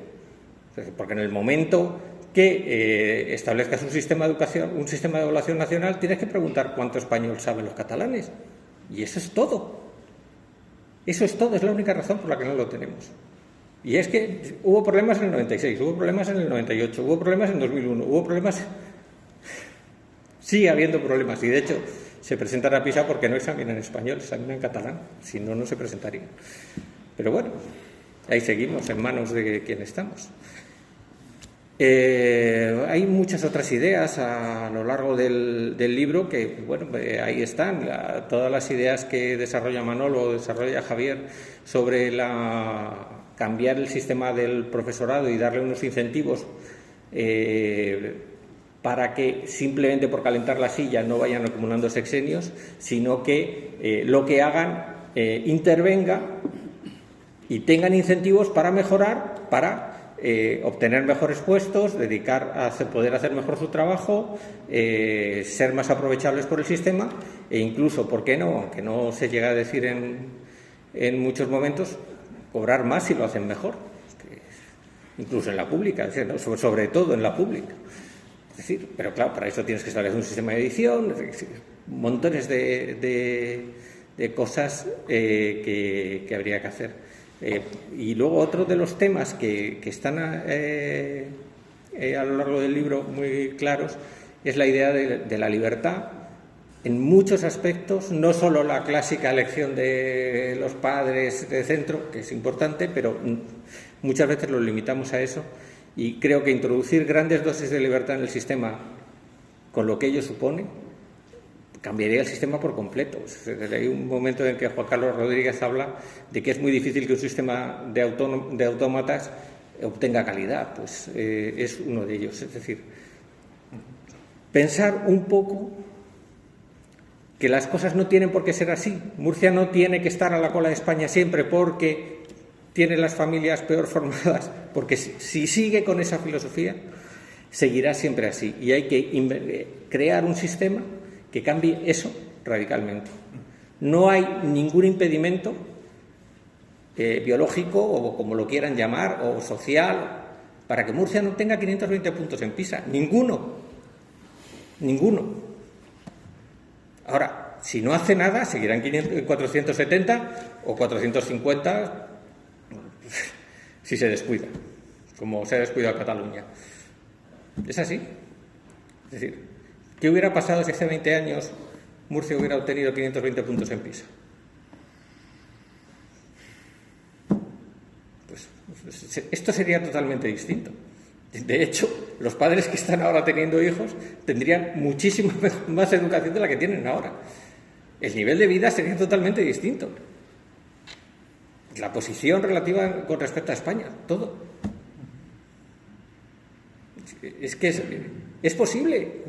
Porque en el momento que establezcas un sistema de evaluación nacional, tienes que preguntar cuánto español saben los catalanes. Y eso es todo. Eso es todo, es la única razón por la que no lo tenemos. Y es que hubo problemas en el 96, hubo problemas en el 98, hubo problemas en 2001, hubo problemas... Sigue habiendo problemas y de hecho se presentan a PISA porque no examinan en español, examinan en catalán, si no, no se presentarían. Pero bueno, ahí seguimos en manos de quien estamos. Hay muchas otras ideas a lo largo del libro que, bueno, ahí están, todas las ideas que desarrolla Manolo o desarrolla Javier sobre cambiar el sistema del profesorado y darle unos incentivos para que simplemente por calentar la silla no vayan acumulando sexenios, sino que lo que hagan intervenga y tengan incentivos para mejorar, para obtener mejores puestos, poder hacer mejor su trabajo, ser más aprovechables por el sistema e incluso, ¿por qué no?, aunque no se llega a decir en muchos momentos, cobrar más si lo hacen mejor, incluso en la pública, sobre todo en la pública. Es decir, pero claro, para eso tienes que establecer un sistema de edición, montones de cosas que habría que hacer. Y luego otro de los temas que están a lo largo del libro muy claros es la idea de la libertad en muchos aspectos, no solo la clásica elección de los padres de centro, que es importante, pero muchas veces lo limitamos a eso. Y creo que introducir grandes dosis de libertad en el sistema, con lo que ello supone, cambiaría el sistema por completo. Hay un momento en que Juan Carlos Rodríguez habla de que es muy difícil que un sistema de autómatas obtenga calidad. Pues es uno de ellos. Es decir, pensar un poco que las cosas no tienen por qué ser así. Murcia no tiene que estar a la cola de España siempre porque tiene las familias peor formadas, porque si sigue con esa filosofía, seguirá siempre así. Y hay que crear un sistema que cambie eso radicalmente. No hay ningún impedimento biológico, o como lo quieran llamar, o social, para que Murcia no tenga 520 puntos en PISA. Ninguno. Ahora, si no hace nada, seguirán 470 o 450 si se descuida, como se ha descuidado Cataluña. Es así. Es decir, ¿qué hubiera pasado si hace 20 años Murcia hubiera obtenido 520 puntos en PISA? Pues esto sería totalmente distinto. De hecho, los padres que están ahora teniendo hijos tendrían muchísimo más educación de la que tienen ahora. El nivel de vida sería totalmente distinto. La posición relativa con respecto a España, todo. Es que es posible.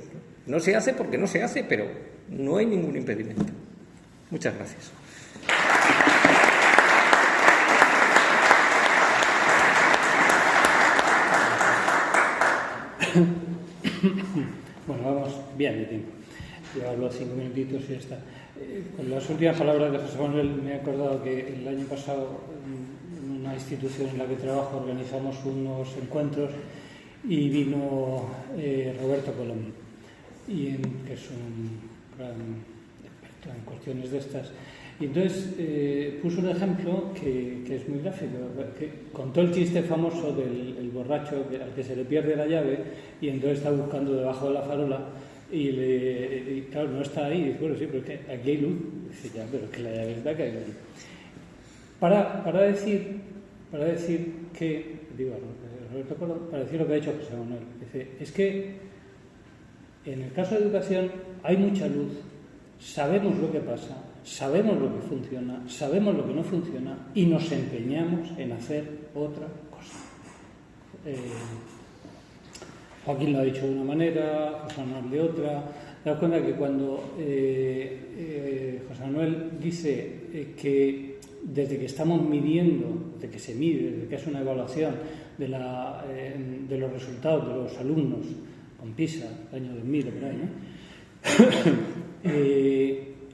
No se hace porque no se hace, pero no hay ningún impedimento. Muchas gracias.
Bueno, vamos bien de tiempo. Yo hablo 5 minutitos y ya está. Con las últimas palabras de José Manuel me he acordado que el año pasado en una institución en la que trabajo organizamos unos encuentros y vino Roberto Colom, que es un gran experto en cuestiones de estas. Y entonces puso un ejemplo que es muy gráfico, que contó el chiste famoso del borracho al que se le pierde la llave y entonces está buscando debajo de la farola y claro, no está ahí. Y dice, bueno, sí, pero es que aquí hay luz. Dice, ya, pero es que la llave está que hay luz. Para decir que, digo, Roberto Colom, para decir lo que ha dicho José Manuel, dice, es que en el caso de educación hay mucha luz, sabemos lo que pasa, sabemos lo que funciona, sabemos lo que no funciona y nos empeñamos en hacer otra cosa. Joaquín lo ha dicho de una manera, José Manuel de otra. Te das cuenta que cuando José Manuel dice que desde que estamos midiendo, desde que se mide, desde que es una evaluación de los resultados de los alumnos con PISA, año 2000 o por ahí, ¿no?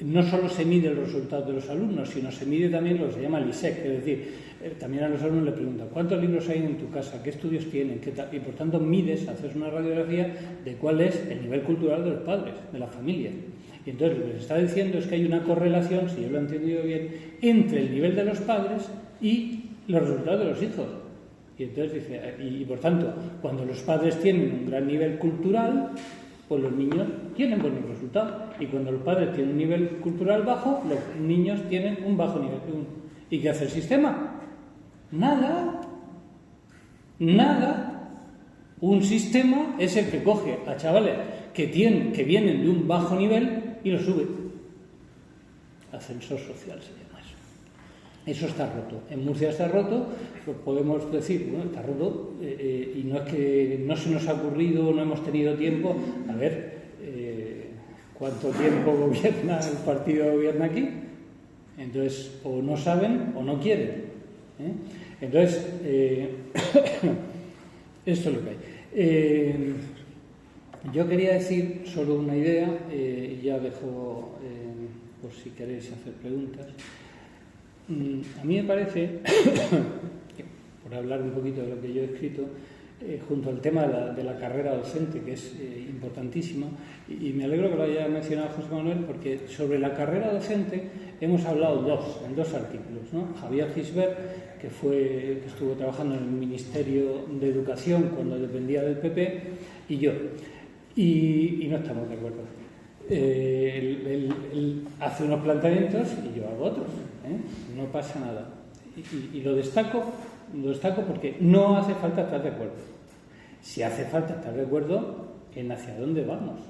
No solo se mide el resultado de los alumnos, sino se mide también lo que se llama el ISEC, es decir, también a los alumnos le preguntan ¿cuántos libros hay en tu casa? ¿Qué estudios tienen? ¿Qué tal? Y por tanto mides, haces una radiografía de cuál es el nivel cultural de los padres, de la familia. Y entonces lo que se está diciendo es que hay una correlación, si yo lo he entendido bien, entre el nivel de los padres y los resultados de los hijos. Y entonces dice, y por tanto, cuando los padres tienen un gran nivel cultural, pues los niños tienen buenos resultados. Y cuando los padres tienen un nivel cultural bajo, los niños tienen un bajo nivel. ¿Y qué hace el sistema? Nada. Un sistema es el que coge a chavales que vienen de un bajo nivel y los sube. Ascensor social se llama eso. Eso está roto. En Murcia está roto, pues podemos decir, bueno, está roto, y no es que no se nos ha ocurrido, no hemos tenido tiempo. A ver, ¿cuánto tiempo gobierna el partido que gobierna aquí? Entonces, o no saben o no quieren. Entonces, esto es lo que hay. Yo quería decir solo una idea, y ya dejo por si queréis hacer preguntas. A mí me parece, por hablar un poquito de lo que yo he escrito, junto al tema de la carrera docente, que es importantísimo, y me alegro que lo haya mencionado José Manuel, porque sobre la carrera docente hemos hablado en dos artículos, ¿no? Javier Gisbert, que estuvo trabajando en el Ministerio de Educación cuando dependía del PP, y yo, y no estamos de acuerdo. Él hace unos planteamientos y yo hago otros, no pasa nada. Y lo destaco porque no hace falta estar de acuerdo. Si hace falta estar de acuerdo en hacia dónde vamos.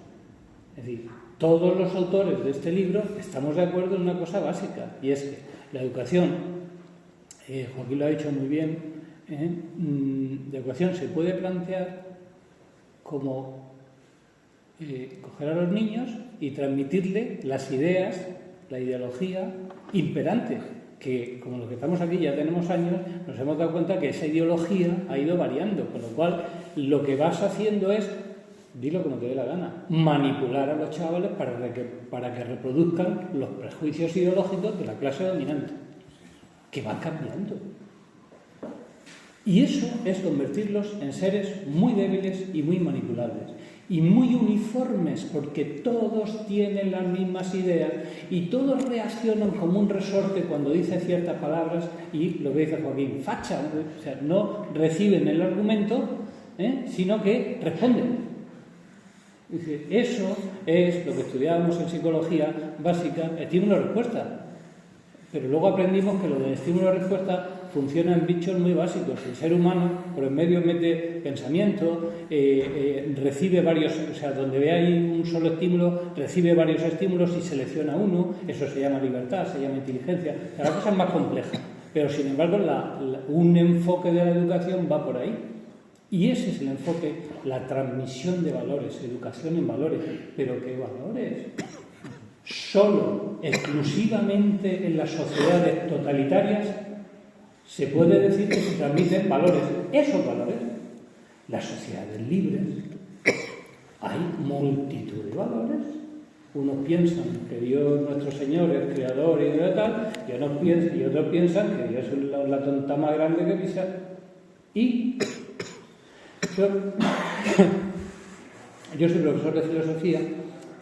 Es decir, todos los autores de este libro estamos de acuerdo en una cosa básica, y es que la educación, Joaquín lo ha dicho muy bien, la educación se puede plantear como coger a los niños y transmitirle las ideas, la ideología imperante, que como los que estamos aquí ya tenemos años, nos hemos dado cuenta que esa ideología ha ido variando, con lo cual lo que vas haciendo es, dilo como te dé la gana, manipular a los chavales para que reproduzcan los prejuicios ideológicos de la clase dominante, que van cambiando. Y eso es convertirlos en seres muy débiles y muy manipulables. y muy uniformes, porque todos tienen las mismas ideas y todos reaccionan como un resorte cuando dice ciertas palabras y lo que dice Joaquín, facha, o sea, no reciben el argumento, sino que responden. Dice, eso es lo que estudiábamos en psicología básica, estímulo-respuesta. Pero luego aprendimos que lo del estímulo-respuesta funciona en bichos muy básicos. El ser humano, por en medio mete pensamiento, recibe varios, o sea, donde ve ahí un solo estímulo, recibe varios estímulos y selecciona uno. Eso se llama libertad, se llama inteligencia. O sea, la cosa es más compleja. Pero, sin embargo, un enfoque de la educación va por ahí. Y ese es el enfoque, la transmisión de valores, educación en valores. ¿Pero qué valores? Solo, exclusivamente en las sociedades totalitarias se puede decir que se transmiten valores. Esos valores, las sociedades libres, hay multitud de valores. Unos piensan que Dios, nuestro Señor, es creador y tal, y otros piensan que Dios es la tonta más grande que pisa. Y yo soy profesor de filosofía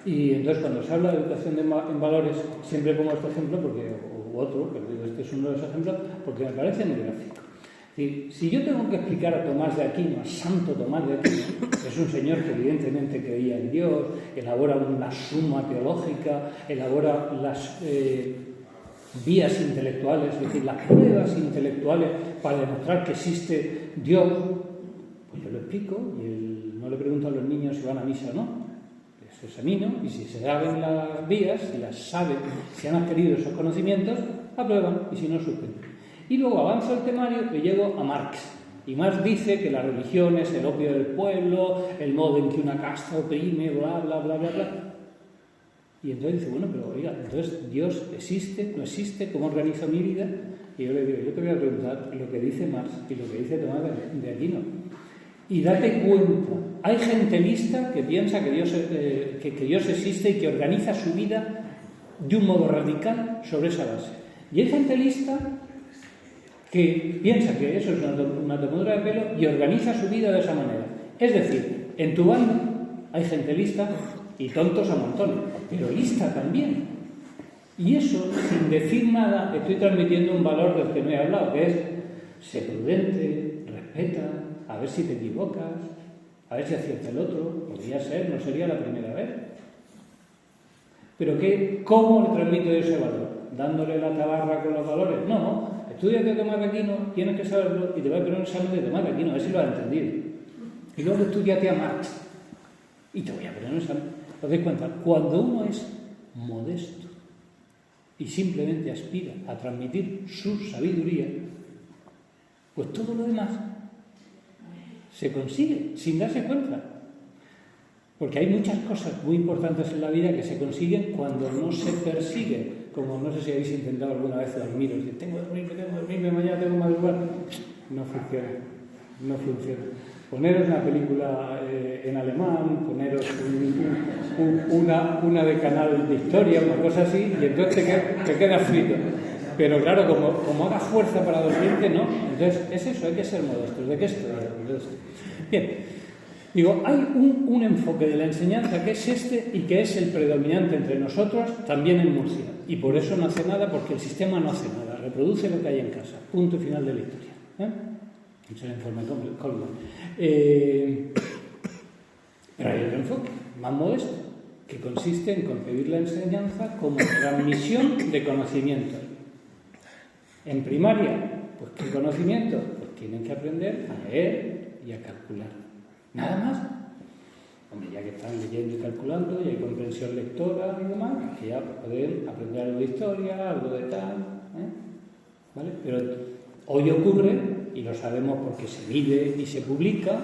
y entonces cuando se habla de educación en valores siempre pongo este ejemplo o otro, pero digo, este es uno de los ejemplos porque me parece muy gráfico. Si yo tengo que explicar a Tomás de Aquino, a Santo Tomás de Aquino, que es un señor que evidentemente creía en Dios, elabora una suma teológica, elabora las vías intelectuales, es decir, las pruebas intelectuales para demostrar que existe Dios, pues yo lo explico y no le pregunto a los niños si van a misa o no. Les examino y si se saben las vías, si las saben, si han adquirido esos conocimientos, aprueban y si no, suspenden. Y luego avanzo el temario y llego a Marx. Y Marx dice que la religión es el opio del pueblo, el modo en que una casta oprime, bla, bla, bla, bla, bla. Y entonces dice, bueno, pero oiga, entonces Dios existe, no existe, ¿cómo organizo mi vida? Y yo le digo, yo te voy a preguntar lo que dice Marx y lo que dice Tomás de Aquino. Y date cuenta, hay gente lista que piensa que Dios existe y que organiza su vida de un modo radical sobre esa base. Y hay gente lista que piensa que eso es una tomadura de pelo y organiza su vida de esa manera. Es decir, en tu banda hay gente lista y tontos a montones, pero lista también. Y eso, sin decir nada, estoy transmitiendo un valor del que no he hablado, que es ser prudente, respeta, a ver si te equivocas, a ver si acierta el otro. Podría ser, no sería la primera vez. Pero ¿cómo le transmito ese valor? ¿Dándole la tabarra con los valores? No. Estudiate Tomás de Aquino, tienes que saberlo y te voy a poner un examen de Tomás de Aquino, a ver si lo has entendido. Y luego estudiate a Marx y te voy a poner un examen. ¿Os dais cuenta? Cuando uno es modesto y simplemente aspira a transmitir su sabiduría, pues todo lo demás se consigue sin darse cuenta. Porque hay muchas cosas muy importantes en la vida que se consiguen cuando no se persiguen. Como no sé si habéis intentado alguna vez dormiros. Tengo que dormirme, mañana tengo que madrugar. No funciona. Poneros una película en alemán, poneros una de canal de historia, una cosa así, y entonces te quedas frito. Pero claro, como hagas fuerza para dormirte, no. Entonces es eso, hay que ser modestos. ¿De qué estoy? Bien. Digo, hay un enfoque de la enseñanza que es este y que es el predominante entre nosotros, también en Murcia. Y por eso no hace nada, porque el sistema no hace nada, reproduce lo que hay en casa. Punto final de la historia. Es el informe Coleman. Pero hay otro enfoque, más modesto, que consiste en concebir la enseñanza como transmisión de conocimiento. En primaria, pues ¿qué conocimiento? Pues tienen que aprender a leer y a calcular. Nada más. Hombre, ya que están leyendo y calculando, y hay comprensión lectora y demás, que ya pueden aprender algo de historia, algo de tal, ¿vale? Pero hoy ocurre, y lo sabemos porque se mide y se publica,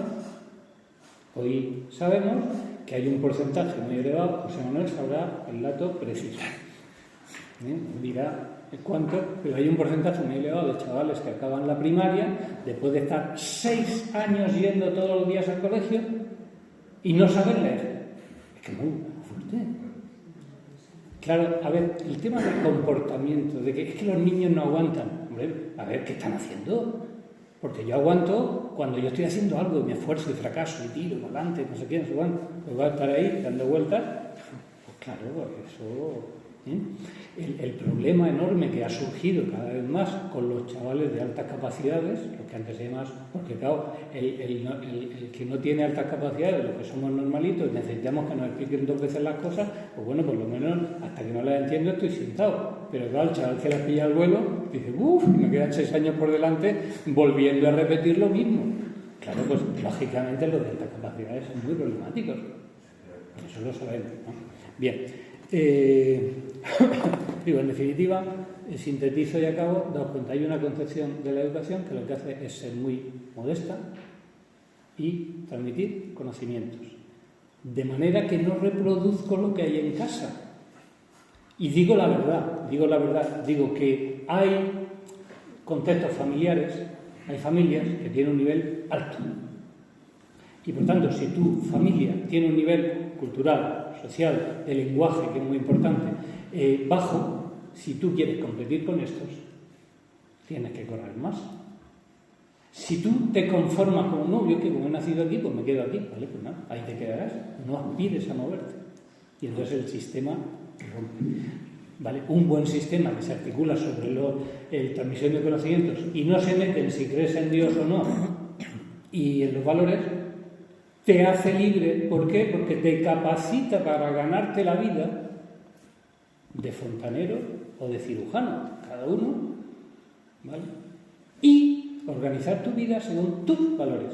hoy sabemos que hay un porcentaje muy elevado, José Manuel sabrá el dato preciso. Dirá cuánto, pero hay un porcentaje muy elevado de chavales que acaban la primaria después de estar 6 años yendo todos los días al colegio y no saber leer. Es que es muy fuerte. Claro, a ver, el tema del comportamiento, de que es que los niños no aguantan. Hombre, a ver, ¿qué están haciendo? Porque yo aguanto cuando yo estoy haciendo algo y me esfuerzo y fracaso y tiro para adelante, no sé qué, no sé cuánto, pues va a estar ahí dando vueltas. Pues claro, eso... El problema enorme que ha surgido cada vez más con los chavales de altas capacidades, lo que antes se llamaba, porque claro, el que no tiene altas capacidades, los que somos normalitos, necesitamos que nos expliquen 2 veces las cosas, pues bueno, por lo menos hasta que no las entiendo estoy sentado. Pero claro, el chaval que las pilla al vuelo dice, uff, me quedan 6 años por delante volviendo a repetir lo mismo. Claro, pues lógicamente los de altas capacidades son muy problemáticos. Eso lo sabemos, ¿no? Bien. Digo, en definitiva, sintetizo y acabo, daos cuenta, hay una concepción de la educación que lo que hace es ser muy modesta y transmitir conocimientos, de manera que no reproduzco lo que hay en casa. Y digo la verdad, digo que hay contextos familiares, hay familias que tienen un nivel alto. Y por tanto, si tu familia tiene un nivel cultural, social, de lenguaje, que es muy importante, bajo, si tú quieres competir con estos, tienes que correr más. Si tú te conformas con no, yo que como he nacido aquí, pues me quedo aquí, ¿vale? Pues nada, ahí te quedarás, no aspires a moverte. Y entonces el sistema rompe. ¿Vale? Un buen sistema que se articula sobre la transmisión de conocimientos y no se mete en si crees en Dios o no y en los valores, te hace libre. ¿Por qué? Porque te capacita para ganarte la vida de fontanero o de cirujano, cada uno, ¿vale? Y organizar tu vida según tus valores,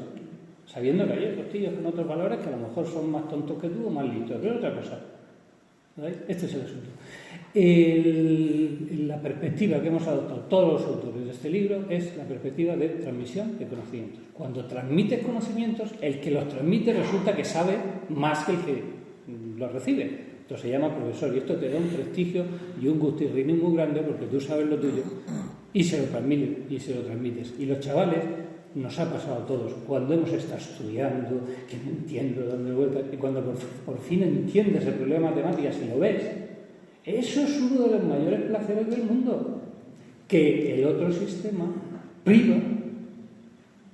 sabiendo que hay otros tíos con otros valores que a lo mejor son más tontos que tú o más listos, pero otra cosa, ¿vale? Este es el asunto. La perspectiva que hemos adoptado todos los autores de este libro es la perspectiva de transmisión de conocimientos. Cuando transmites conocimientos, el que los transmite resulta que sabe más que el que los recibe. Esto se llama profesor y esto te da un prestigio y un gustirrinín muy grande porque tú sabes lo tuyo y se lo transmites. Y los chavales, nos ha pasado a todos, cuando hemos estado estudiando, que no entiendo, dando vueltas, y cuando por fin entiendes el problema de matemáticas y lo ves, eso es uno de los mayores placeres del mundo, que el otro sistema priva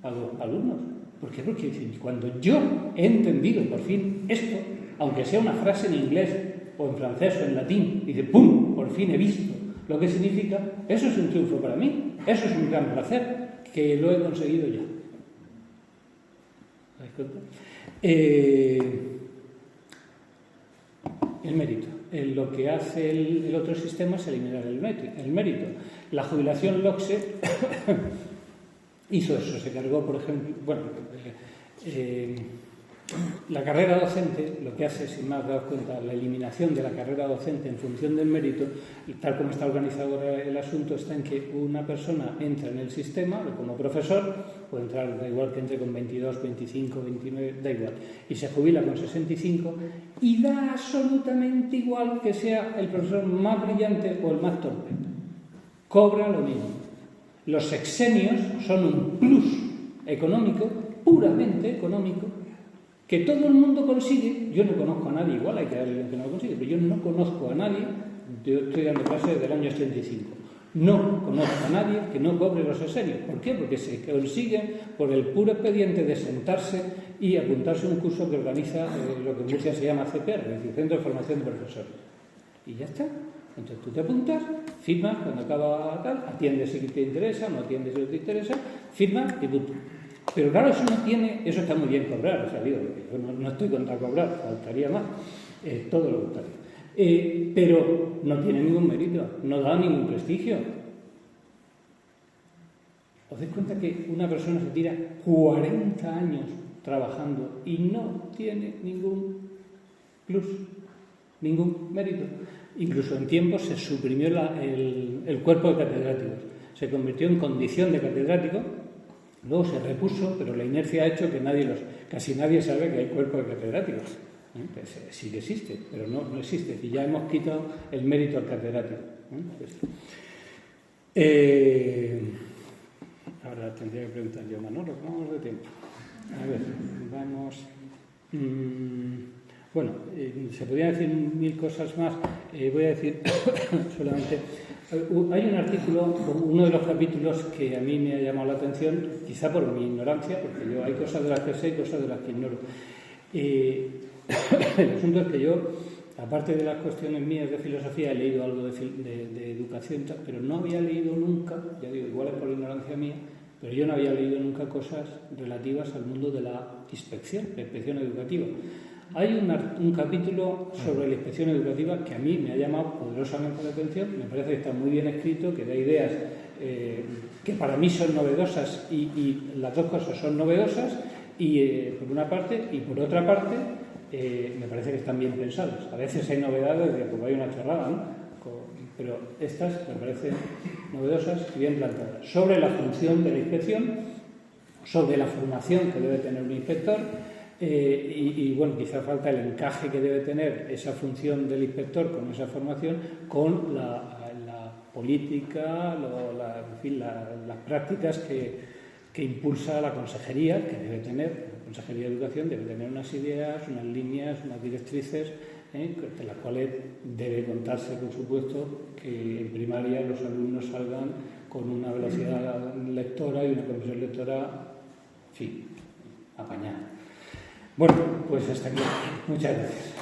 a los alumnos. ¿Por qué? Porque cuando yo he entendido por fin esto, aunque sea una frase en inglés o en francés o en latín, dice ¡pum! Por fin he visto lo que significa, eso es un triunfo para mí, eso es un gran placer, que lo he conseguido ya. ¿Te das cuenta? El mérito. Lo que hace el otro sistema es eliminar el mérito. La jubilación LOCSE hizo eso, se cargó, por ejemplo, la carrera docente, lo que hace, sin más daros cuenta, la eliminación de la carrera docente en función del mérito, tal como está organizado ahora el asunto, está en que una persona entra en el sistema como profesor, puede entrar, da igual que entre con 22, 25, 29, da igual, y se jubila con 65, y da absolutamente igual que sea el profesor más brillante o el más torpe. Cobra lo mismo. Los sexenios son un plus económico, puramente económico, que todo el mundo consigue. Yo no conozco a nadie, igual hay que alguien que no lo consigue, pero yo no conozco a nadie, yo estoy dando clases desde el año 85, no conozco a nadie que no cobre los sexenios. ¿Por qué? Porque se consiguen por el puro expediente de sentarse y apuntarse a un curso que organiza lo que en Murcia se llama CPR, es decir, Centro de Formación de Profesores. Y ya está. Entonces tú te apuntas, firmas cuando acaba tal, atiendes si te interesa, no atiendes si no te interesa, firmas y punto. Pero claro, eso está muy bien cobrar, o sea, digo, yo no estoy contra cobrar, faltaría más, todo lo contrario. Pero no tiene ningún mérito, no da ningún prestigio. ¿Os dais cuenta que una persona se tira 40 años trabajando y no tiene ningún plus, ningún mérito? Incluso en tiempos se suprimió el cuerpo de catedráticos, se convirtió en condición de catedrático. Luego se repuso, pero la inercia ha hecho que casi nadie sabe que hay cuerpo de catedráticos. Pues sí que existe, pero no existe. Y ya hemos quitado el mérito al catedrático. Ahora tendría que preguntar yo, Manolo, vamos de tiempo. A ver, vamos. Bueno, se podrían decir 1000 cosas más. Voy a decir solamente Hay un artículo, uno de los capítulos que a mí me ha llamado la atención, quizá por mi ignorancia, porque yo hay cosas de las que sé y cosas de las que ignoro. El asunto es que yo, aparte de las cuestiones mías de filosofía, he leído algo de educación, pero no había leído nunca, ya digo, igual es por ignorancia mía, pero yo no había leído nunca cosas relativas al mundo de la inspección educativa. Hay un capítulo sobre la inspección educativa que a mí me ha llamado poderosamente la atención, me parece que está muy bien escrito, que da ideas que para mí son novedosas y las dos cosas son novedosas, por una parte, y por otra parte me parece que están bien pensadas. A veces hay novedades de pues hay una chorrada, ¿no? Pero estas me parecen novedosas y bien planteadas. Sobre la función de la inspección, sobre la formación que debe tener un inspector, y bueno, quizá falta el encaje que debe tener esa función del inspector con esa formación, con la política, las prácticas que impulsa la consejería, que debe tener, la Consejería de Educación debe tener unas ideas, unas líneas, unas directrices, de las cuales debe contarse, por supuesto, que en primaria los alumnos salgan con una velocidad lectora y una comprensión lectora, en fin, apañada. Bueno, pues hasta aquí. Muchas gracias.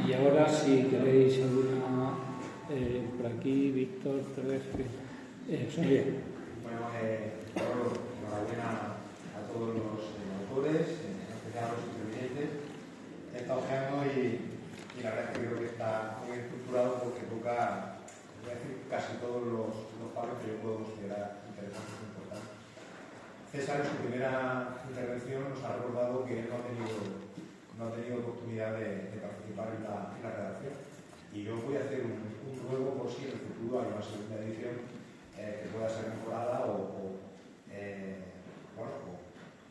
Y ahora, si queréis alguna por aquí, Víctor, Sonia.
Bueno, enhorabuena a todos los autores, en especial a los intervinientes. He estado ojeando y la verdad es que creo que está muy estructurado porque toca, voy a decir, casi todos los palos que yo puedo considerar interesantes e importantes. César, en su primera intervención, nos ha recordado que él no ha tenido oportunidad de participar en la redacción. Y yo voy a hacer un ruego por si en el futuro hay una segunda edición que pueda ser mejorada o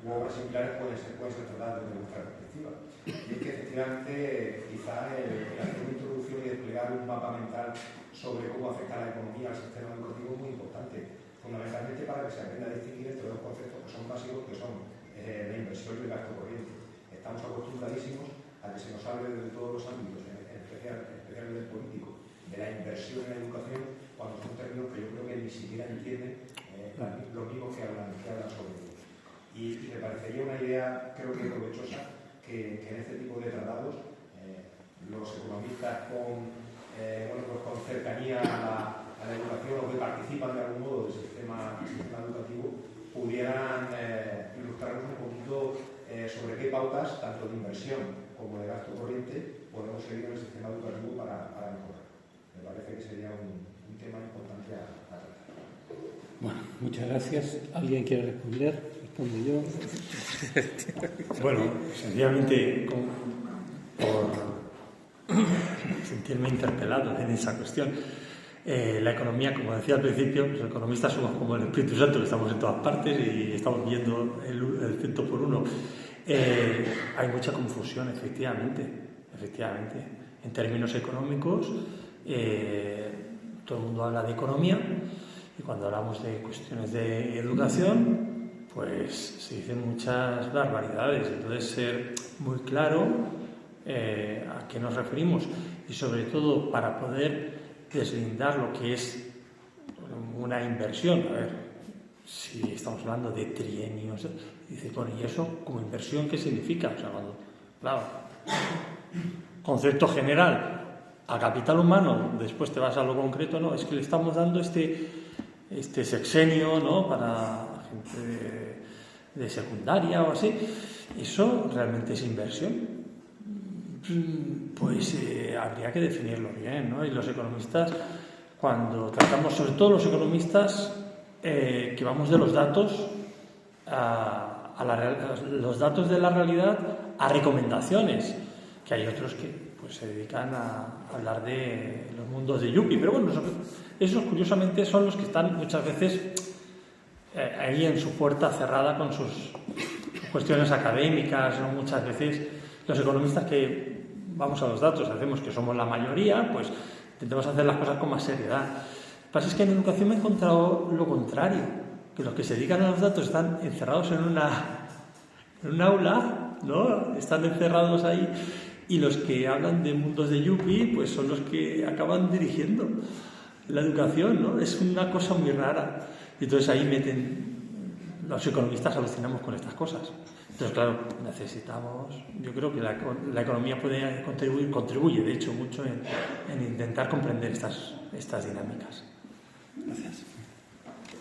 obras similares pueden ser tratadas desde nuestra perspectiva. Y es que efectivamente quizá el hacer una introducción y desplegar un mapa mental sobre cómo afecta la economía al sistema educativo es muy importante, fundamentalmente para que se aprenda a distinguir entre dos conceptos que son básicos, que son la inversión y el gasto corriente. Estamos acostumbradísimos a que se nos hable desde todos los ámbitos, en especial del político, de la inversión en la educación, cuando son términos que yo creo que ni siquiera entienden los mismos que hablan sobre ellos. Y me parecería una idea, creo que provechosa, que en este tipo de tratados los economistas con cercanía a la educación o que participan de algún modo del sistema educativo pudieran ilustrarnos un poquito sobre qué pautas, tanto de inversión como de gasto corriente, podemos seguir en el sistema educativo para mejorar. Me parece que sería un tema importante a tratar.
Bueno, muchas gracias. ¿Alguien quiere responder? Respondo yo.
Bueno, sencillamente por sentirme interpelado en esa cuestión. La economía, como decía al principio, los economistas somos como el Espíritu Santo, que estamos en todas partes y estamos viendo el 100 por 1. Hay mucha confusión, efectivamente. En términos económicos, todo el mundo habla de economía y cuando hablamos de cuestiones de educación, pues se dicen muchas barbaridades. Entonces, ser muy claro a qué nos referimos y sobre todo para poder deslindar lo que es una inversión. A ver, si estamos hablando de trienios, dice, bueno, ¿y eso como inversión qué significa? O sea, claro, concepto general a capital humano, después te vas a lo concreto, no, es que le estamos dando este sexenio, ¿no?, para gente de secundaria o así. ¿Eso realmente es inversión? Pues habría que definirlo bien, ¿no? Y los economistas, cuando tratamos, sobre todo los economistas, que vamos de los datos los datos de la realidad a recomendaciones, que hay otros que pues se dedican a hablar de los mundos de Yuppie, pero bueno, esos curiosamente son los que están muchas veces ahí en su puerta cerrada con sus cuestiones académicas, ¿no? Muchas veces los economistas que vamos a los datos, hacemos que somos la mayoría, pues intentamos hacer las cosas con más seriedad. Lo que pasa es que en educación me he encontrado lo contrario, que los que se dedican a los datos están encerrados en en un aula, ¿no? Están encerrados ahí, y los que hablan de mundos de yuppie, pues son los que acaban dirigiendo la educación, ¿no? Es una cosa muy rara. Entonces ahí los economistas alucinamos con estas cosas. Entonces, claro, necesitamos, yo creo que la economía puede contribuye de hecho mucho en intentar comprender estas dinámicas.
Gracias.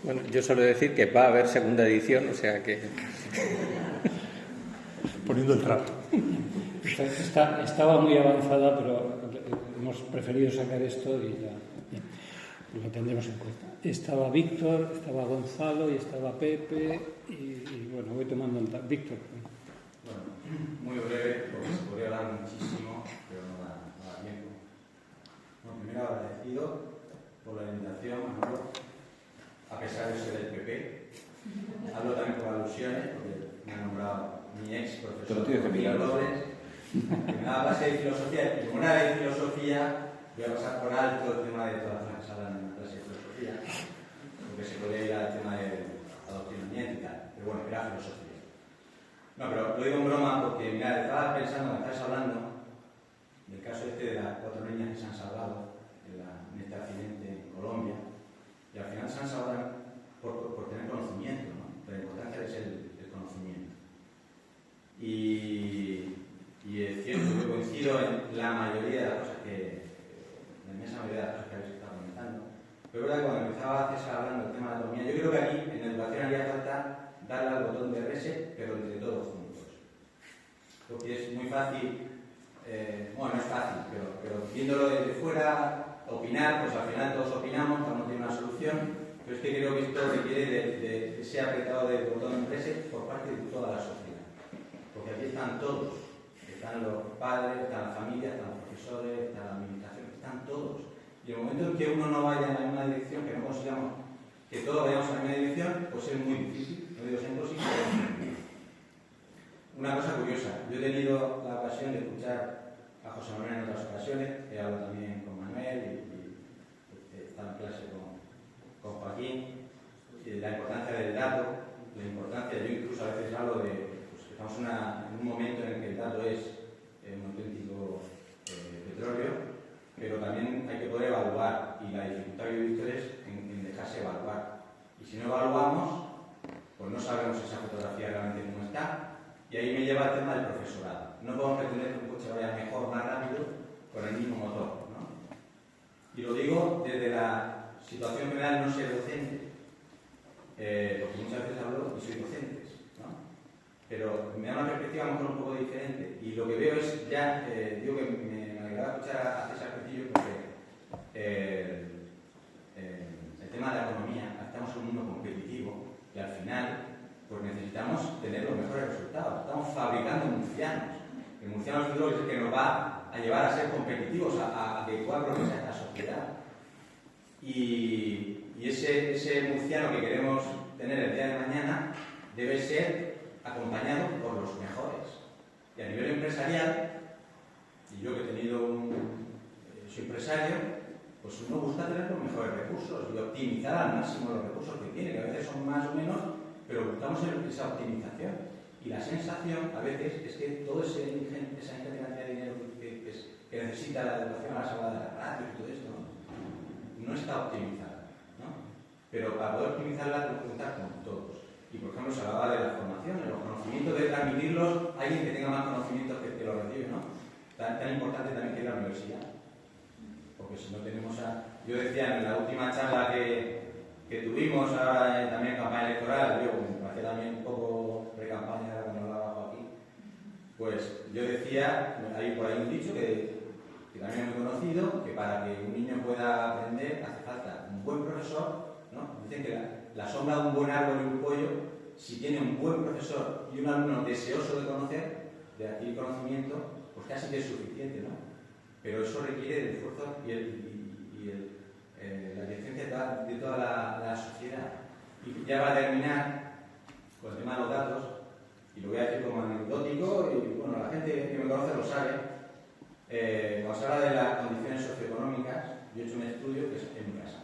Bueno, yo suelo decir que va a haber segunda edición, o sea que...
Poniendo el trato.
Estaba muy avanzada, pero hemos preferido sacar esto y ya lo tendremos en cuenta. Estaba Víctor, estaba Gonzalo y estaba Pepe y bueno, voy tomando el tato. Víctor.
Bueno, muy breve, porque se podría hablar muchísimo, pero no da tiempo. Bueno, primero agradecido por la invitación, Manolo, a pesar de ser del PP. Hablo también por alusiones, porque me ha nombrado mi ex profesor Miguel Robles, que me daba clase de filosofía, y como una de filosofía, voy a pasar por alto el tema de todas las cosas que se hablan en la clase de filosofía, porque se podría ir al tema del adoctrinamiento y tal, pero bueno, era filosofía. No, pero lo digo en broma porque, mirad, estaba pensando, me estabas hablando del caso este de las 4 niñas que se han salvado en este accidente en Colombia, y al final se han salvado por tener conocimiento, ¿no? La importancia es el conocimiento. Y es cierto, yo coincido en la mayoría de las cosas en la inmensa mayoría de las cosas que habéis estado comentando. Pero es verdad que cuando empezaba César hablando del tema de la economía, yo creo que aquí en la educación haría falta darle al botón de reset, pero entre todos juntos. Porque es muy fácil, bueno, no es fácil, pero viéndolo desde fuera, opinar, pues al final todos opinamos, cada uno tiene una solución. Pero es que creo que esto requiere de ese apretado del botón reset por parte de toda la sociedad. Porque aquí están todos. Están los padres, están las familias, están los profesores, está la administración, están todos. Y el momento en que uno no vaya en la misma dirección, que no consigamos que todos vayamos en la misma dirección, pues es muy difícil. No digo siempre imposible, pero es muy difícil. Una cosa curiosa, yo he tenido la ocasión de escuchar a José Manuel en otras ocasiones, he hablado también con Manuel y estaba en clase con Joaquín, la importancia del dato, la importancia, yo incluso a veces hablo de pues, que estamos en un momento en el que el dato es un auténtico petróleo, pero también hay que poder evaluar, y la dificultad que he visto es en dejarse evaluar. Y si no evaluamos, pues no sabemos esa fotografía realmente cómo está, y ahí me lleva el tema del profesorado. No podemos pretender que un coche vaya mejor, más rápido, con el mismo motor, ¿no? Y lo digo desde la situación general, no ser docente, porque muchas veces hablo y soy docente, ¿no? Pero me da una perspectiva a lo mejor un poco diferente, y lo que veo es ya, digo que me alegraba escuchar a César Castillo porque el tema de la economía, estamos en un mundo competitivo y al final pues necesitamos tener los mejores resultados. Estamos fabricando murcianos. El murciano es el que nos va a llevar a ser competitivos, a adecuar progresar esta sociedad. Y ese murciano que queremos tener el día de mañana debe ser acompañado por los mejores. Y a nivel empresarial, y yo que he tenido soy empresario, pues uno busca tener los mejores recursos y optimizar al máximo los recursos que tiene, que a veces son más o menos, pero buscamos esa optimización. Y la sensación a veces es que toda esa ingente cantidad de dinero que necesita la educación a la salida de la radio y todo esto no está optimizada, ¿no? Pero para poder optimizarla tenemos que contar con todos. Y por ejemplo se hablaba de la formación, de los conocimientos, de transmitirlos a alguien que tenga más conocimientos que lo recibe, ¿no? Tan importante también que es la universidad. Porque si no tenemos yo decía en la última charla que tuvimos ahora también en campaña electoral, yo me parecía también un poco pre-campaña cuando hablaba Joaquín, pues yo decía, hay por ahí un dicho que también es muy conocido, que para que un niño pueda aprender hace falta un buen profesor, ¿no? Dicen que la sombra de un buen árbol y un pollo, si tiene un buen profesor y un alumno deseoso de conocer, de adquirir conocimiento, pues casi que es suficiente, ¿no? Pero eso requiere el esfuerzo la diligencia de toda la sociedad. Y ya va a terminar con el tema de los datos, y lo voy a decir como anecdótico, y bueno, la gente que me conoce lo sabe. Cuando se habla de las condiciones socioeconómicas, yo he hecho un estudio que es en mi casa.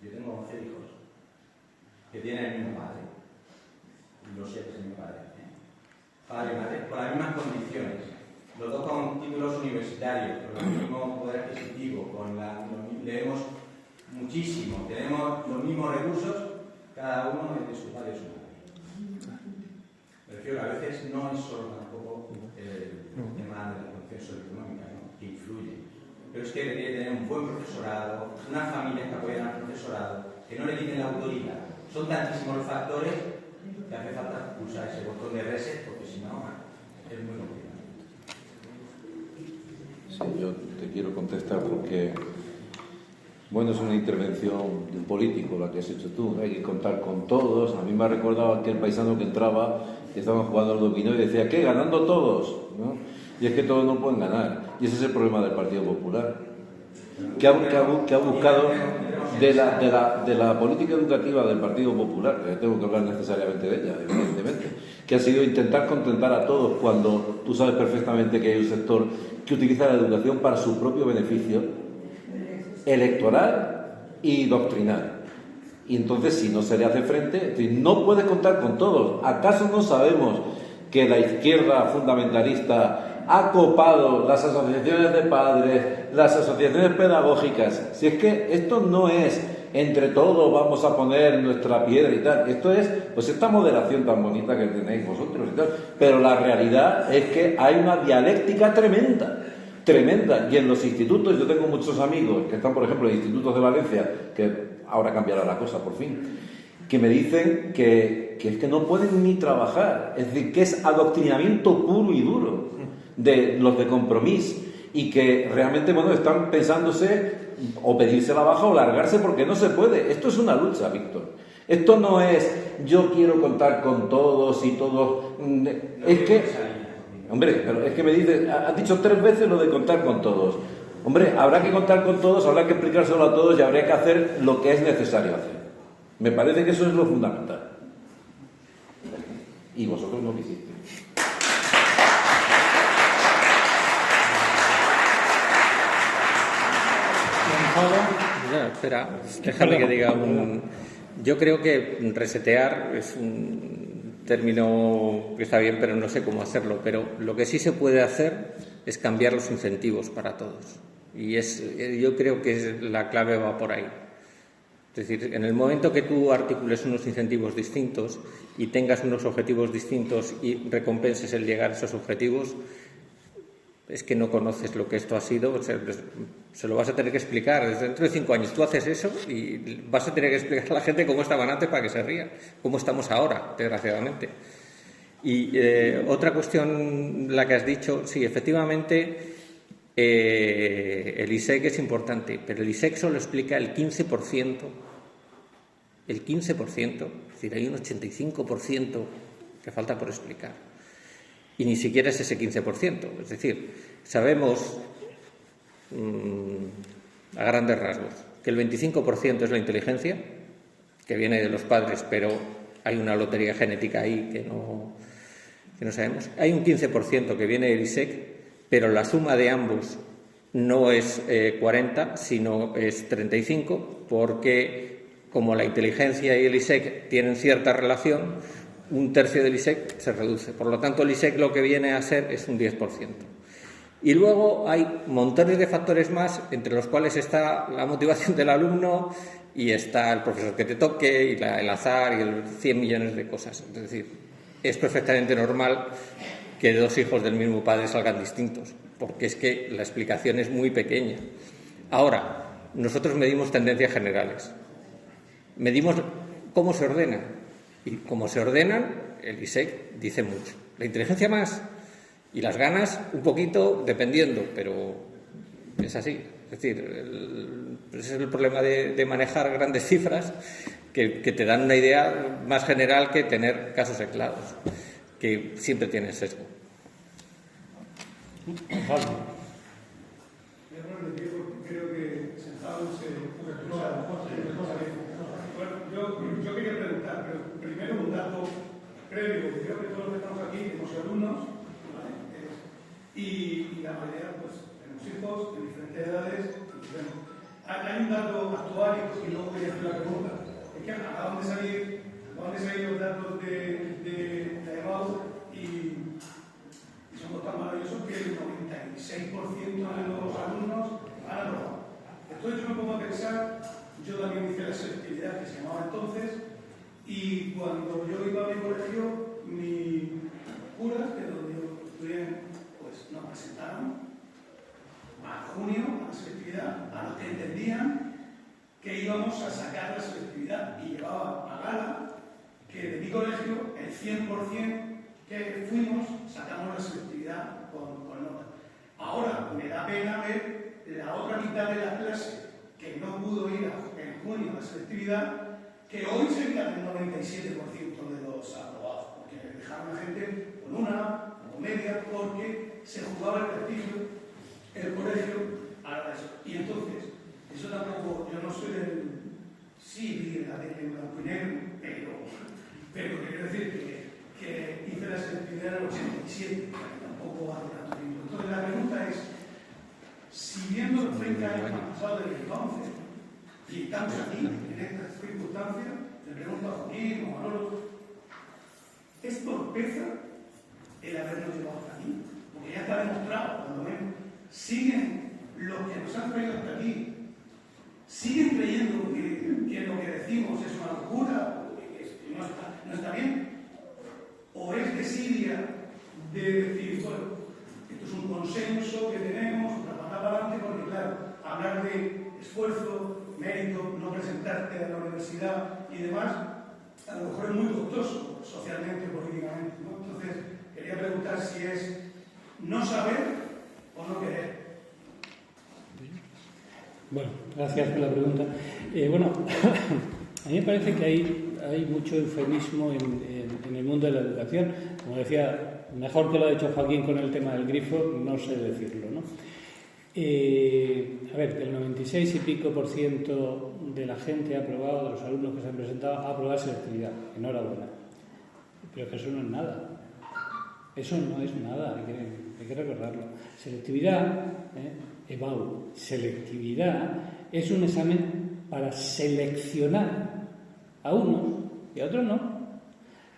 Yo tengo 11 hijos que tienen el mismo padre, y lo sé que es mi padre. con las mismas condiciones, los dos con títulos universitarios, con el mismo poder adquisitivo, leemos muchísimo, tenemos los mismos recursos, cada uno de sus padres y su madre. Me refiero que a veces no es solo tampoco el tema de la condición socioeconómica, ¿no?, que influye, pero es que tiene que tener un buen profesorado, una familia que apoyen al profesorado, que no le quiten la autoridad. Son tantísimos los factores que hace falta pulsar ese botón de reset, porque si no es muy complicado.
Sí, yo te quiero contestar porque, bueno, es una intervención de un político la que has hecho tú. Hay que contar con todos. A mí me ha recordado aquel paisano que entraba, que estaban jugando al dominó y decía, ¿qué? ¿Ganando todos? ¿No? Y es que todos no pueden ganar. Y ese es el problema del Partido Popular, que ha buscado de la política educativa del Partido Popular, que tengo que hablar necesariamente de ella, evidentemente, que ha sido intentar contentar a todos cuando tú sabes perfectamente que hay un sector que utiliza la educación para su propio beneficio electoral y doctrinal. Y entonces, si no se le hace frente, es decir, no puedes contar con todos. ¿Acaso no sabemos que la izquierda fundamentalista ha copado las asociaciones de padres, las asociaciones pedagógicas? Si es que esto no es entre todos vamos a poner nuestra piedra y tal, esto es pues esta moderación tan bonita que tenéis vosotros y tal, pero la realidad es que hay una dialéctica tremenda, y en los institutos, yo tengo muchos amigos que están, por ejemplo, en institutos de Valencia, que ahora cambiará la cosa por fin, que me dicen que es que no pueden ni trabajar, es decir, que es adoctrinamiento puro y duro de los de Compromís, y que realmente, bueno, están pensándose o pedirse la baja o largarse porque no se puede. Esto es una lucha, Víctor. Esto no es yo quiero contar con todos y todos. Es que, hombre, pero es que me dices, has dicho 3 veces lo de contar con todos. Hombre, habrá que contar con todos, habrá que explicárselo a todos y habría que hacer lo que es necesario hacer. Me parece que eso es lo fundamental. Y vosotros no lo hicisteis.
No, espera, déjame que diga yo creo que resetear es un término que está bien, pero no sé cómo hacerlo. Pero lo que sí se puede hacer es cambiar los incentivos para todos. Y yo creo que la clave va por ahí. Es decir, en el momento que tú articules unos incentivos distintos y tengas unos objetivos distintos y recompenses el llegar a esos objetivos, es que no conoces lo que esto ha sido, se lo vas a tener que explicar. Desde dentro de 5 años tú haces eso y vas a tener que explicar a la gente cómo estaban antes para que se ría, cómo estamos ahora, desgraciadamente. Y otra cuestión, la que has dicho, sí, efectivamente, el ISEC es importante, pero el ISEC solo explica el 15%, es decir, hay un 85% que falta por explicar. Y ni siquiera es ese 15%. Es decir, sabemos a grandes rasgos que el 25% es la inteligencia, que viene de los padres, pero hay una lotería genética ahí que no sabemos. Hay un 15% que viene del ISEC, pero la suma de ambos no es 40, sino es 35, porque como la inteligencia y el ISEC tienen cierta relación, 1/3 del ISEC se reduce. Por lo tanto, el ISEC lo que viene a ser es un 10%. Y luego hay montones de factores más, entre los cuales está la motivación del alumno y está el profesor que te toque y el azar y 100 millones de cosas. Es decir, es perfectamente normal que 2 hijos del mismo padre salgan distintos, porque es que la explicación es muy pequeña. Ahora, nosotros medimos tendencias generales. Medimos cómo se ordenan. Y como se ordenan, el ISEC dice mucho. La inteligencia más y las ganas un poquito, dependiendo, pero es así. Es decir, ese es el problema de manejar grandes cifras que te dan una idea más general que tener casos aislados, que siempre tienen sesgo.
Creo que sentado yo quería preguntar, pero primero un dato previo. Creo que todos los que estamos aquí hemos sido alumnos, ¿vale? Y la mayoría pues tenemos hijos de diferentes edades. Y, bueno, hay un dato actual y luego voy a hacer la pregunta. Es que acaban de salir los datos de EBAU y tan maravilloso que el 96% de los alumnos han aprobado. Entonces yo me pongo a pensar, yo también hice la selectividad que se llamaba entonces, y cuando yo iba a mi colegio, mi curas, que donde yo estudié, pues nos presentaron a junio a la selectividad, a los que entendían que íbamos a sacar la selectividad, y llevaba a gala que de mi colegio el 100% que fuimos sacamos la selectividad con nota. Ahora me da pena ver la otra mitad de la clase que no pudo ir en junio a la selectividad, que hoy sería del 97% de los aprobados, porque dejaron a gente con una o media porque se jugaba el prestigio, el colegio, a eso. Y entonces, eso tampoco, yo no soy del... Sí, vi la tele en blanco y negro, pero quiero decir que hice la selectividad en el 87, tampoco hace tanto tiempo. Entonces la pregunta es, si viendo los 30 años que han pasado desde entonces, y estamos aquí, en estas circunstancias, le pregunto a Joaquín o a Manolo, ¿es torpeza el habernos llevado hasta aquí? Porque ya está demostrado, cuando menos. Siguen los que nos han traído hasta aquí, siguen creyendo que lo que decimos es una locura, que no está bien, o es desidia de decir, bueno, esto es un consenso que tenemos, una patada adelante, porque claro, hablar de esfuerzo, mérito, no presentarte a la universidad y demás, a lo mejor es muy costoso socialmente, políticamente, ¿no? Entonces, quería preguntar si es no saber o no querer.
Bueno, gracias por la pregunta. Bueno, a mí me parece que hay mucho eufemismo en el mundo de la educación. Como decía, mejor que lo ha dicho Joaquín con el tema del grifo, no sé decirlo, ¿no? A ver, que el 96 y pico % de la gente ha aprobado, de los alumnos que se han presentado, ha aprobado selectividad. Enhorabuena. Pero que eso no es nada. Eso no es nada, hay que recordarlo. Selectividad, EBAU, selectividad es un examen para seleccionar a unos y a otros no.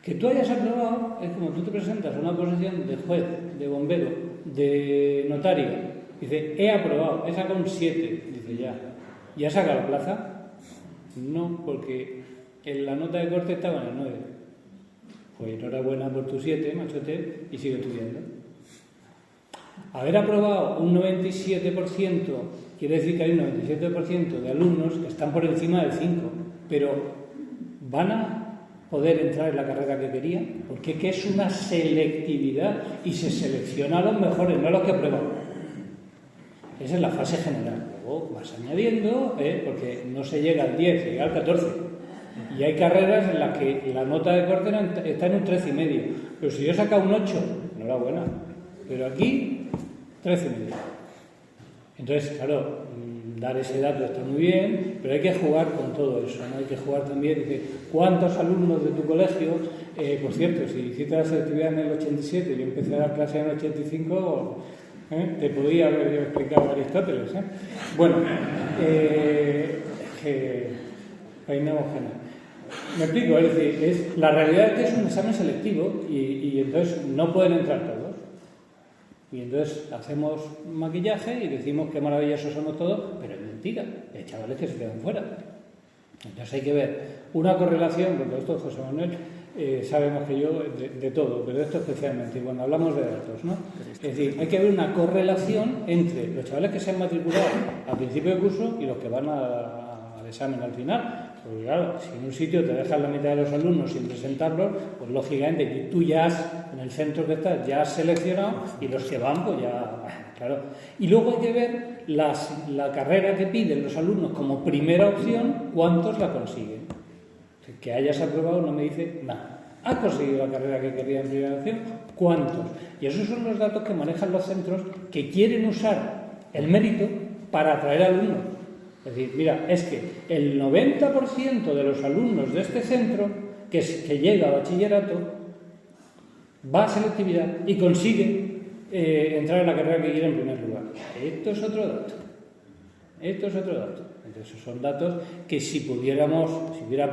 Que tú hayas aprobado es como tú te presentas a una posición de juez, de bombero, de notario. Dice, he aprobado, he sacado un 7. Dice, ¿ya has sacado la plaza? No, porque en la nota de corte estaba en el 9. Pues enhorabuena por tu 7, machote, y sigue estudiando. Haber aprobado un 97% quiere decir que hay un 97% de alumnos que están por encima del 5, pero van a poder entrar en la carrera que querían, porque es una selectividad y se selecciona a los mejores, no a los que aprueban. Esa es la fase general. Luego vas añadiendo, porque no se llega al 10, se llega al 14. Y hay carreras en las que la nota de corte está en un 13,5. Pero si yo he sacado un 8, enhorabuena. Pero aquí, 13,5. Entonces, claro, dar ese dato está muy bien, pero hay que jugar con todo eso, ¿no? Hay que jugar también, dice, ¿cuántos alumnos de tu colegio? Por cierto, si hiciste la selectividad en el 87 y yo empecé a dar clase en el 85... te podía haber explicado Aristóteles. Bueno, peinamos genial. Me explico, es decir, la realidad es que es un examen selectivo y entonces no pueden entrar todos. Y entonces hacemos maquillaje y decimos que maravillosos somos todos, pero es mentira, hay chavales que se quedan fuera. Entonces hay que ver una correlación, porque esto José Manuel sabemos que yo de todo, pero esto especialmente, y cuando hablamos de datos, ¿no? Es decir, hay que ver una correlación entre los chavales que se han matriculado al principio del curso y los que van al examen al final. Porque claro, si en un sitio te dejas la mitad de los alumnos sin presentarlos, pues lógicamente que tú ya en el centro que estás, ya has seleccionado y los que van, pues ya, claro. Y luego hay que ver la carrera que piden los alumnos como primera opción, cuántos la consiguen. Que hayas aprobado no me dice nada. ¿Has conseguido la carrera que quería en primera opción? ¿Cuántos? Y esos son los datos que manejan los centros que quieren usar el mérito para atraer alumnos. Es decir, mira, es que el 90% de los alumnos de este centro que llega a bachillerato va a selectividad y consigue entrar en la carrera que quiere en primer lugar. Esto es otro dato. Entonces son datos que si hubiera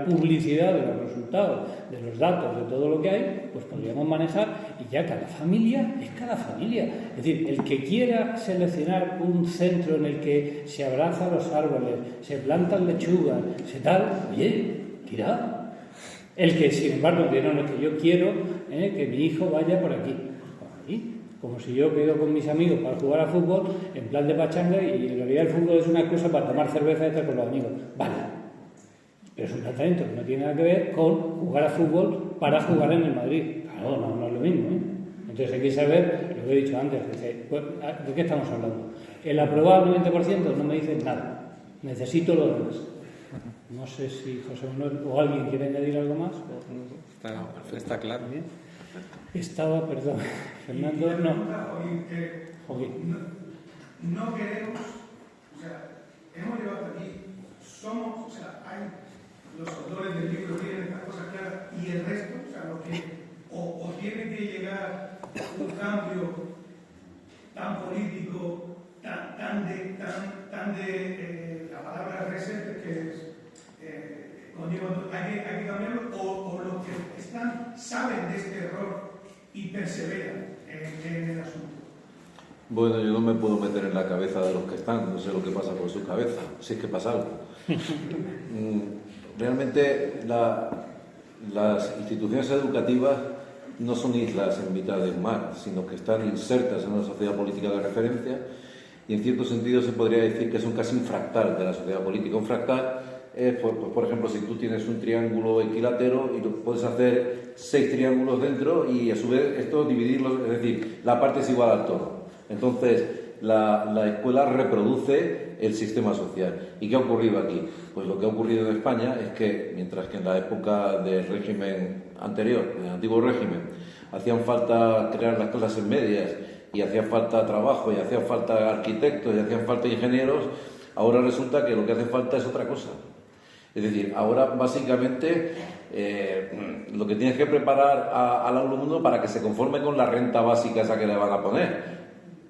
publicidad de los resultados, de los datos, de todo lo que hay, pues podríamos manejar y ya cada familia es cada familia. Es decir, el que quiera seleccionar un centro en el que se abrazan los árboles, se plantan lechugas, se tal, oye, tira. El que, sin embargo, que no, que yo quiero que mi hijo vaya por aquí. Como si yo quedo con mis amigos para jugar a fútbol en plan de pachanga y en realidad el fútbol es una cosa para tomar cerveza y estar con los amigos. Vale. Pero es un planteamiento que no tiene nada que ver con jugar a fútbol para jugar en el Madrid. Claro, no es lo mismo. Entonces hay que saber lo que he dicho antes. ¿De qué estamos hablando? El aprobado al 90% no me dice nada. Necesito lo demás. No sé si José Manuel o alguien quiere añadir algo más.
Está claro.
Bien. Estaba, perdón, Fernando, no.
No queremos, o sea, hemos llegado aquí, somos, o sea, hay los autores del libro tienen estas cosas claras y el resto, o sea, lo que, o tiene que llegar un cambio tan político, tan de la palabra reset que es, conlleva, hay que cambiarlo, o los que saben de este error y perseveran en el asunto.
Bueno, yo no me puedo meter en la cabeza de los que están, no sé lo que pasa por su cabeza, si es que pasa algo. Realmente las instituciones educativas no son islas en mitad del mar, sino que están insertas en una sociedad política de referencia y en cierto sentido se podría decir que son casi un fractal de la sociedad política. Un fractal es, por ejemplo, si tú tienes un triángulo equilátero y puedes hacer 6 triángulos dentro y a su vez esto dividirlo, es decir, la parte es igual al todo. Entonces, la escuela reproduce el sistema social. ¿Y qué ha ocurrido aquí? Pues lo que ha ocurrido en España es que, mientras que en la época del régimen anterior, del antiguo régimen, hacían falta crear las clases medias y hacía falta trabajo y hacía falta arquitectos y hacían falta ingenieros, ahora resulta que lo que hace falta es otra cosa. Es decir, ahora básicamente lo que tienes que preparar al alumno para que se conforme con la renta básica esa que le van a poner.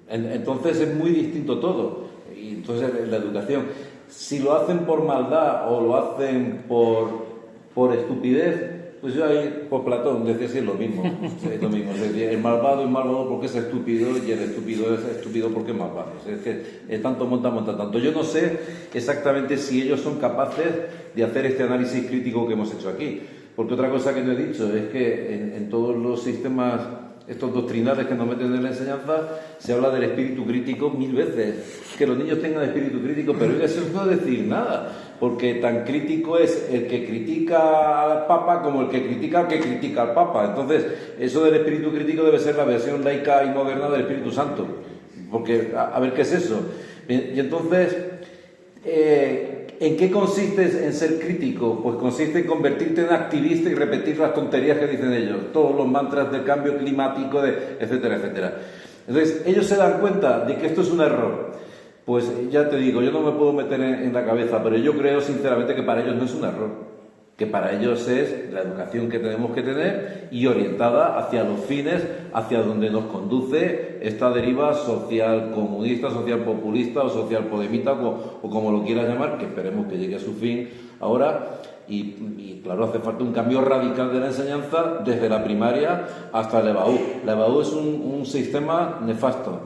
Entonces es muy distinto todo. Y entonces la educación, si lo hacen por maldad o lo hacen por estupidez, pues yo ahí, por Platón, decía sí es lo mismo. Es lo mismo. Es decir, el malvado es malvado porque es estúpido y el estúpido es estúpido porque es malvado. Es que tanto monta tanto. Yo no sé exactamente si ellos son capaces de hacer este análisis crítico que hemos hecho aquí. Porque otra cosa que no he dicho es que en todos los sistemas estos doctrinales que nos meten en la enseñanza, se habla del espíritu crítico 1000 veces. Que los niños tengan espíritu crítico, pero eso no es decir nada, porque tan crítico es el que critica al Papa como el que critica al que critica al Papa. Entonces, eso del espíritu crítico debe ser la versión laica y moderna del Espíritu Santo. Porque, a ver, ¿qué es eso? Y entonces, ¿en qué consiste en ser crítico? Pues consiste en convertirte en activista y repetir las tonterías que dicen ellos, todos los mantras del cambio climático, etcétera, etcétera. Entonces, ellos se dan cuenta de que esto es un error. Pues ya te digo, yo no me puedo meter en la cabeza, pero yo creo sinceramente que para ellos no es un error. Que para ellos es la educación que tenemos que tener y orientada hacia los fines, hacia donde nos conduce esta deriva social comunista, social populista o social podemita o como lo quieras llamar, que esperemos que llegue a su fin ahora. Y claro, hace falta un cambio radical de la enseñanza desde la primaria hasta el EBAU. La EBAU es un sistema nefasto,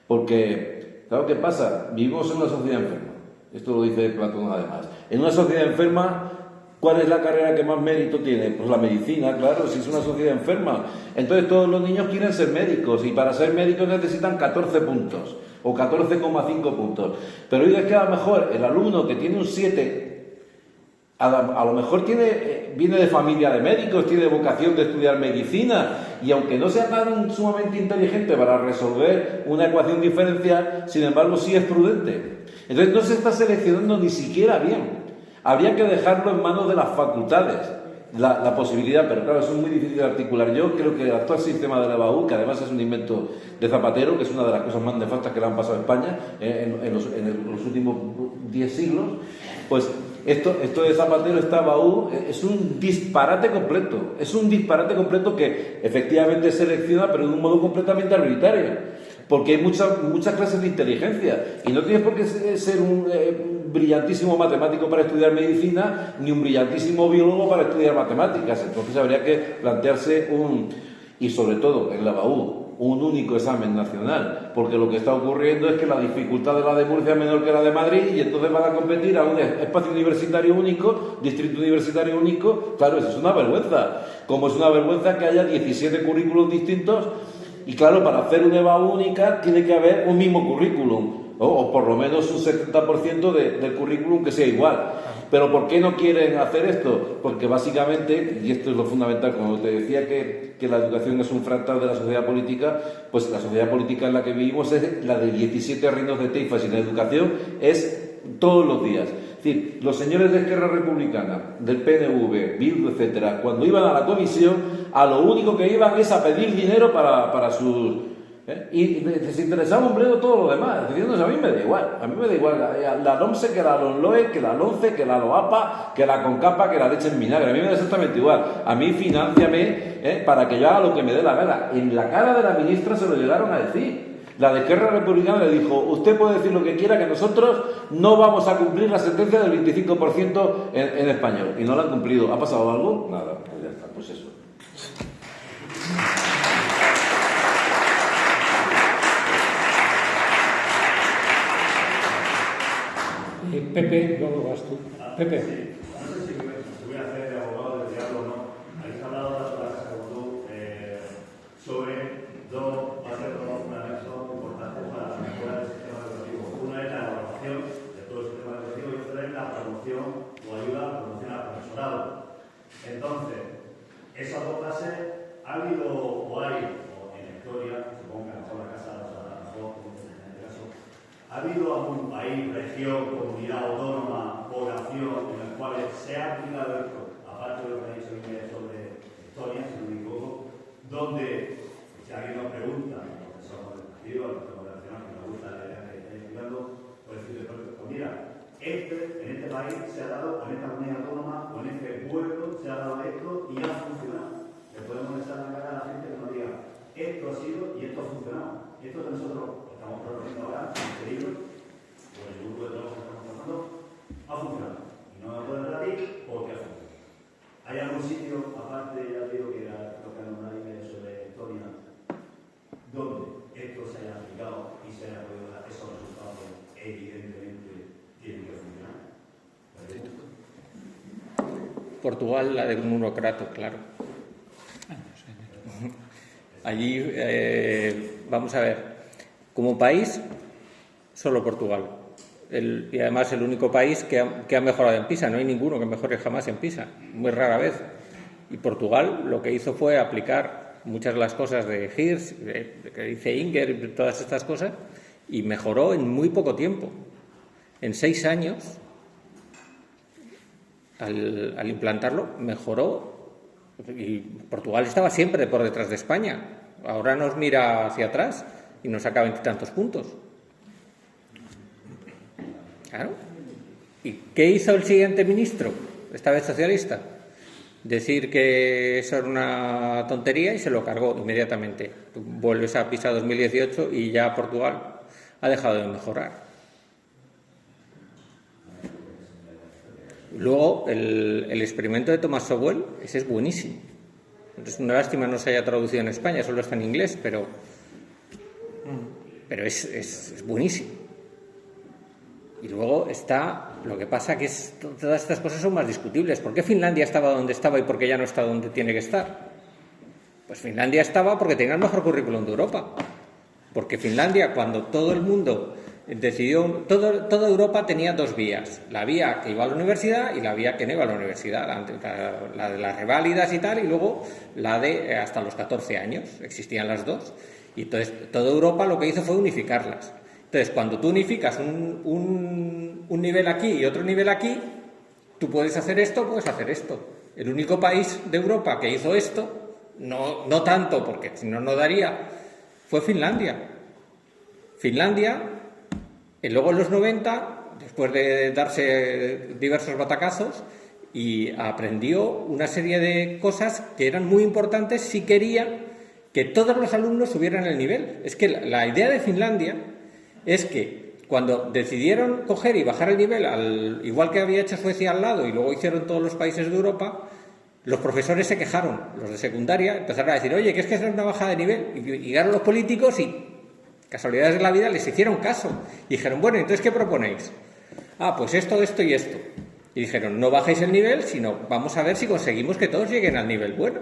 porque, claro, ¿qué pasa? Vivimos en una sociedad enferma. Esto lo dice Platón además. En una sociedad enferma, ¿cuál es la carrera que más mérito tiene? Pues la medicina, claro, si es una sociedad enferma. Entonces todos los niños quieren ser médicos y para ser médicos necesitan 14 puntos o 14,5 puntos. Pero oiga, es que a lo mejor el alumno que tiene un 7, a lo mejor viene de familia de médicos, tiene vocación de estudiar medicina y aunque no sea tan sumamente inteligente para resolver una ecuación diferencial, sin embargo sí es prudente. Entonces no se está seleccionando ni siquiera bien. Habría que dejarlo en manos de las facultades, la posibilidad, pero claro, eso es muy difícil de articular. Yo creo que el actual sistema de la EBAU, que además es un invento de Zapatero, que es una de las cosas más nefastas que le han pasado a España en los últimos 10 siglos, pues esto de Zapatero, esta EBAU, es un disparate completo. Es un disparate completo que efectivamente selecciona, pero de un modo completamente arbitrario. Porque hay muchas clases de inteligencia y no tienes por qué ser un brillantísimo matemático para estudiar medicina ni un brillantísimo biólogo para estudiar matemáticas. Entonces habría que plantearse y sobre todo en la BAU un único examen nacional, porque lo que está ocurriendo es que la dificultad de la de Murcia es menor que la de Madrid y entonces van a competir a un espacio universitario único, distrito universitario único. Claro, eso es una vergüenza, como es una vergüenza que haya 17 currículos distintos y claro, para hacer una EVA única tiene que haber un mismo currículum o por lo menos un 70% del currículum que sea igual. Pero ¿por qué no quieren hacer esto? Porque básicamente, y esto es lo fundamental, como te decía que la educación es un fractal de la sociedad política, pues la sociedad política en la que vivimos es la de 17 reinos de Teifas y la educación es todos los días. Es decir, los señores de Esquerra Republicana, del PNV, Bildu, etcétera, cuando iban a la comisión, a lo único que iban es a pedir dinero para sus... Y desinteresaba un bledo todo lo demás, diciéndose a mí me da igual, la LOMSE, que la LONLOE, que la LONCE, que la LOAPA, que la CONCAPA, que la leche en vinagre, a mí me da exactamente igual, a mí finánciame para que yo haga lo que me dé la gana. En la cara de la ministra se lo llegaron a decir. La de Esquerra Republicana le dijo, usted puede decir lo que quiera, que nosotros no vamos a cumplir la sentencia del 25% en español, y no la han cumplido. ¿Ha pasado algo? Nada, pues ya está, pues eso.
Pepe, luego vas tú. Pepe.
Sí. No sé si voy a hacer de abogado del diablo o no. Habéis hablado de la Casa Bondú sobre dos bases fundamentales importantes para la mejora del sistema educativo. Una es la evaluación de todo el sistema educativo y otra es la promoción o ayuda a la promoción al profesorado. Entonces, esas dos bases, ¿ha habido o hay, o en la historia, supongo que a lo mejor la Casa los habrá mejor, en este caso, ¿ha habido algún país, región, comunidad autónoma, población en el cual se ha aplicado esto, aparte de lo que ha dicho Inés sobre historia, si no me equivoco, donde, si alguien nos pregunta, los que somos del partido, los que somos relacionados, que nos gusta la idea que estáis explicando, pues decirle, pues mira, en este país se ha dado, en esta comunidad autónoma, o en este pueblo, se ha dado esto y ha funcionado. Le podemos echar la cara a la gente que nos diga, esto ha sido y esto ha funcionado. Y esto que nosotros estamos proponiendo ahora, en este libro, o en el grupo de trabajo que estamos trabajando, ha funcionado. Y no me puedo dar a ti porque ha funcionado. ¿Hay algún sitio, aparte, ya digo que era lo que era una idea sobre Estonia, donde esto se haya aplicado y se haya podido dar esos resultados que evidentemente tienen que funcionar?
Portugal, la de un urocrato, claro. Allí, vamos a ver, como país, solo Portugal. Y además el único país que ha mejorado en PISA. No hay ninguno que mejore jamás en PISA, muy rara vez. Y Portugal lo que hizo fue aplicar muchas de las cosas de Hirsch, que dice Inger, todas estas cosas, y mejoró en muy poco tiempo. En 6 años, al implantarlo, mejoró. Y Portugal estaba siempre por detrás de España. Ahora nos mira hacia atrás y nos saca 20 y tantos puntos. Claro. ¿Y qué hizo el siguiente ministro? Esta vez socialista. Decir que eso era una tontería y se lo cargó inmediatamente. Tú vuelves a PISA 2018 y ya Portugal ha dejado de mejorar. Luego, el experimento de Thomas Sowell, ese es buenísimo. Es una lástima no se haya traducido en España, solo está en inglés, pero es buenísimo. Y luego está, lo que pasa que todas estas cosas son más discutibles. ¿Por qué Finlandia estaba donde estaba y por qué ya no está donde tiene que estar? Pues Finlandia estaba porque tenía el mejor currículum de Europa. Porque Finlandia, cuando todo el mundo decidió, toda Europa tenía 2 vías, la vía que iba a la universidad y la vía que no iba a la universidad, la de las reválidas y tal, y luego la de hasta los 14 años, existían las dos, y entonces toda Europa lo que hizo fue unificarlas. Entonces, cuando tú unificas un nivel aquí y otro nivel aquí, tú puedes hacer esto, puedes hacer esto. El único país de Europa que hizo esto, no tanto, porque si no, no daría, fue Finlandia. Finlandia, y luego en los 90, después de darse diversos batacazos, y aprendió una serie de cosas que eran muy importantes si quería que todos los alumnos subieran el nivel. Es que la idea de Finlandia es que cuando decidieron coger y bajar el nivel, igual que había hecho Suecia al lado y luego hicieron todos los países de Europa, Los profesores se quejaron, los de secundaria empezaron a decir, oye, que es una bajada de nivel. Y llegaron los políticos y, casualidades de la vida, les hicieron caso. Y dijeron, bueno, entonces, ¿qué proponéis? Ah, pues esto, esto y esto. Y dijeron, no bajéis el nivel, sino vamos a ver si conseguimos que todos lleguen al nivel bueno.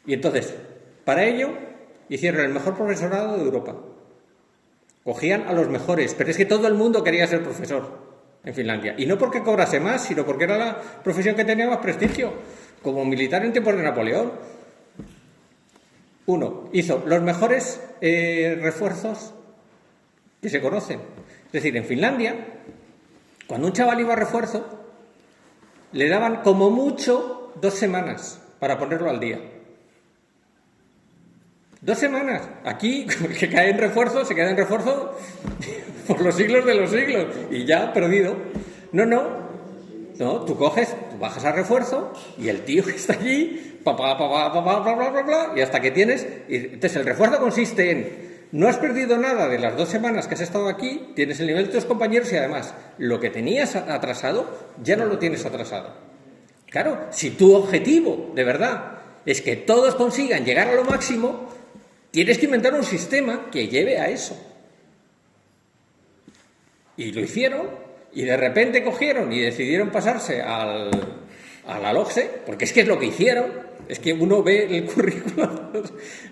Y entonces, para ello, hicieron el mejor profesorado de Europa. Cogían a los mejores, pero es que todo el mundo quería ser profesor en Finlandia. Y no porque cobrase más, sino porque era la profesión que tenía más prestigio, como militar en tiempos de Napoleón. Uno, hizo los mejores refuerzos que se conocen. Es decir, en Finlandia, cuando un chaval iba a refuerzo, le daban como mucho 2 semanas para ponerlo al día. 2 semanas. Aquí, que cae en refuerzo, se queda en refuerzo por los siglos de los siglos. Y ya perdido. No, tú bajas a refuerzo y el tío que está allí, y hasta que tienes... Entonces, el refuerzo consiste en... No has perdido nada de las 2 semanas que has estado aquí, tienes el nivel de tus compañeros y además, lo que tenías atrasado, ya no lo tienes atrasado. Claro, si tu objetivo, de verdad, es que todos consigan llegar a lo máximo... Tienes que inventar un sistema que lleve a eso. Y lo hicieron, y de repente cogieron y decidieron pasarse a la LOGSE, porque es que es lo que hicieron. Es que uno ve el currículum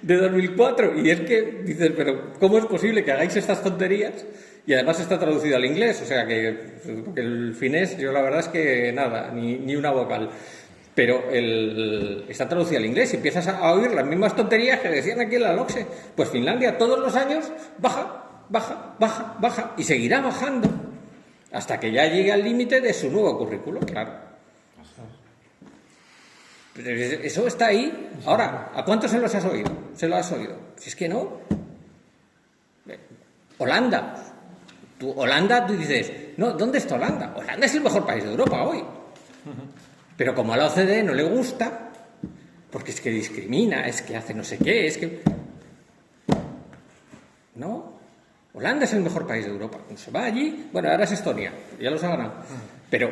de 2004 y es que dices, pero ¿cómo es posible que hagáis estas tonterías? Y además está traducido al inglés, o sea que el finés, yo la verdad es que nada, ni una vocal. Pero está traducido al inglés y empiezas a oír las mismas tonterías que decían aquí en la LOGSE. Pues Finlandia todos los años baja y seguirá bajando hasta que ya llegue al límite de su nuevo currículo, claro. Pero eso está ahí. Ahora, ¿a cuántos se lo has oído? Si es que no. Holanda. Holanda, tú dices, no, ¿dónde está Holanda? Holanda es el mejor país de Europa hoy. Pero como a la OCDE no le gusta, porque es que discrimina, es que hace no sé qué, es que... No, Holanda es el mejor país de Europa. Se va allí, bueno, ahora es Estonia, ya los ha ganado. Pero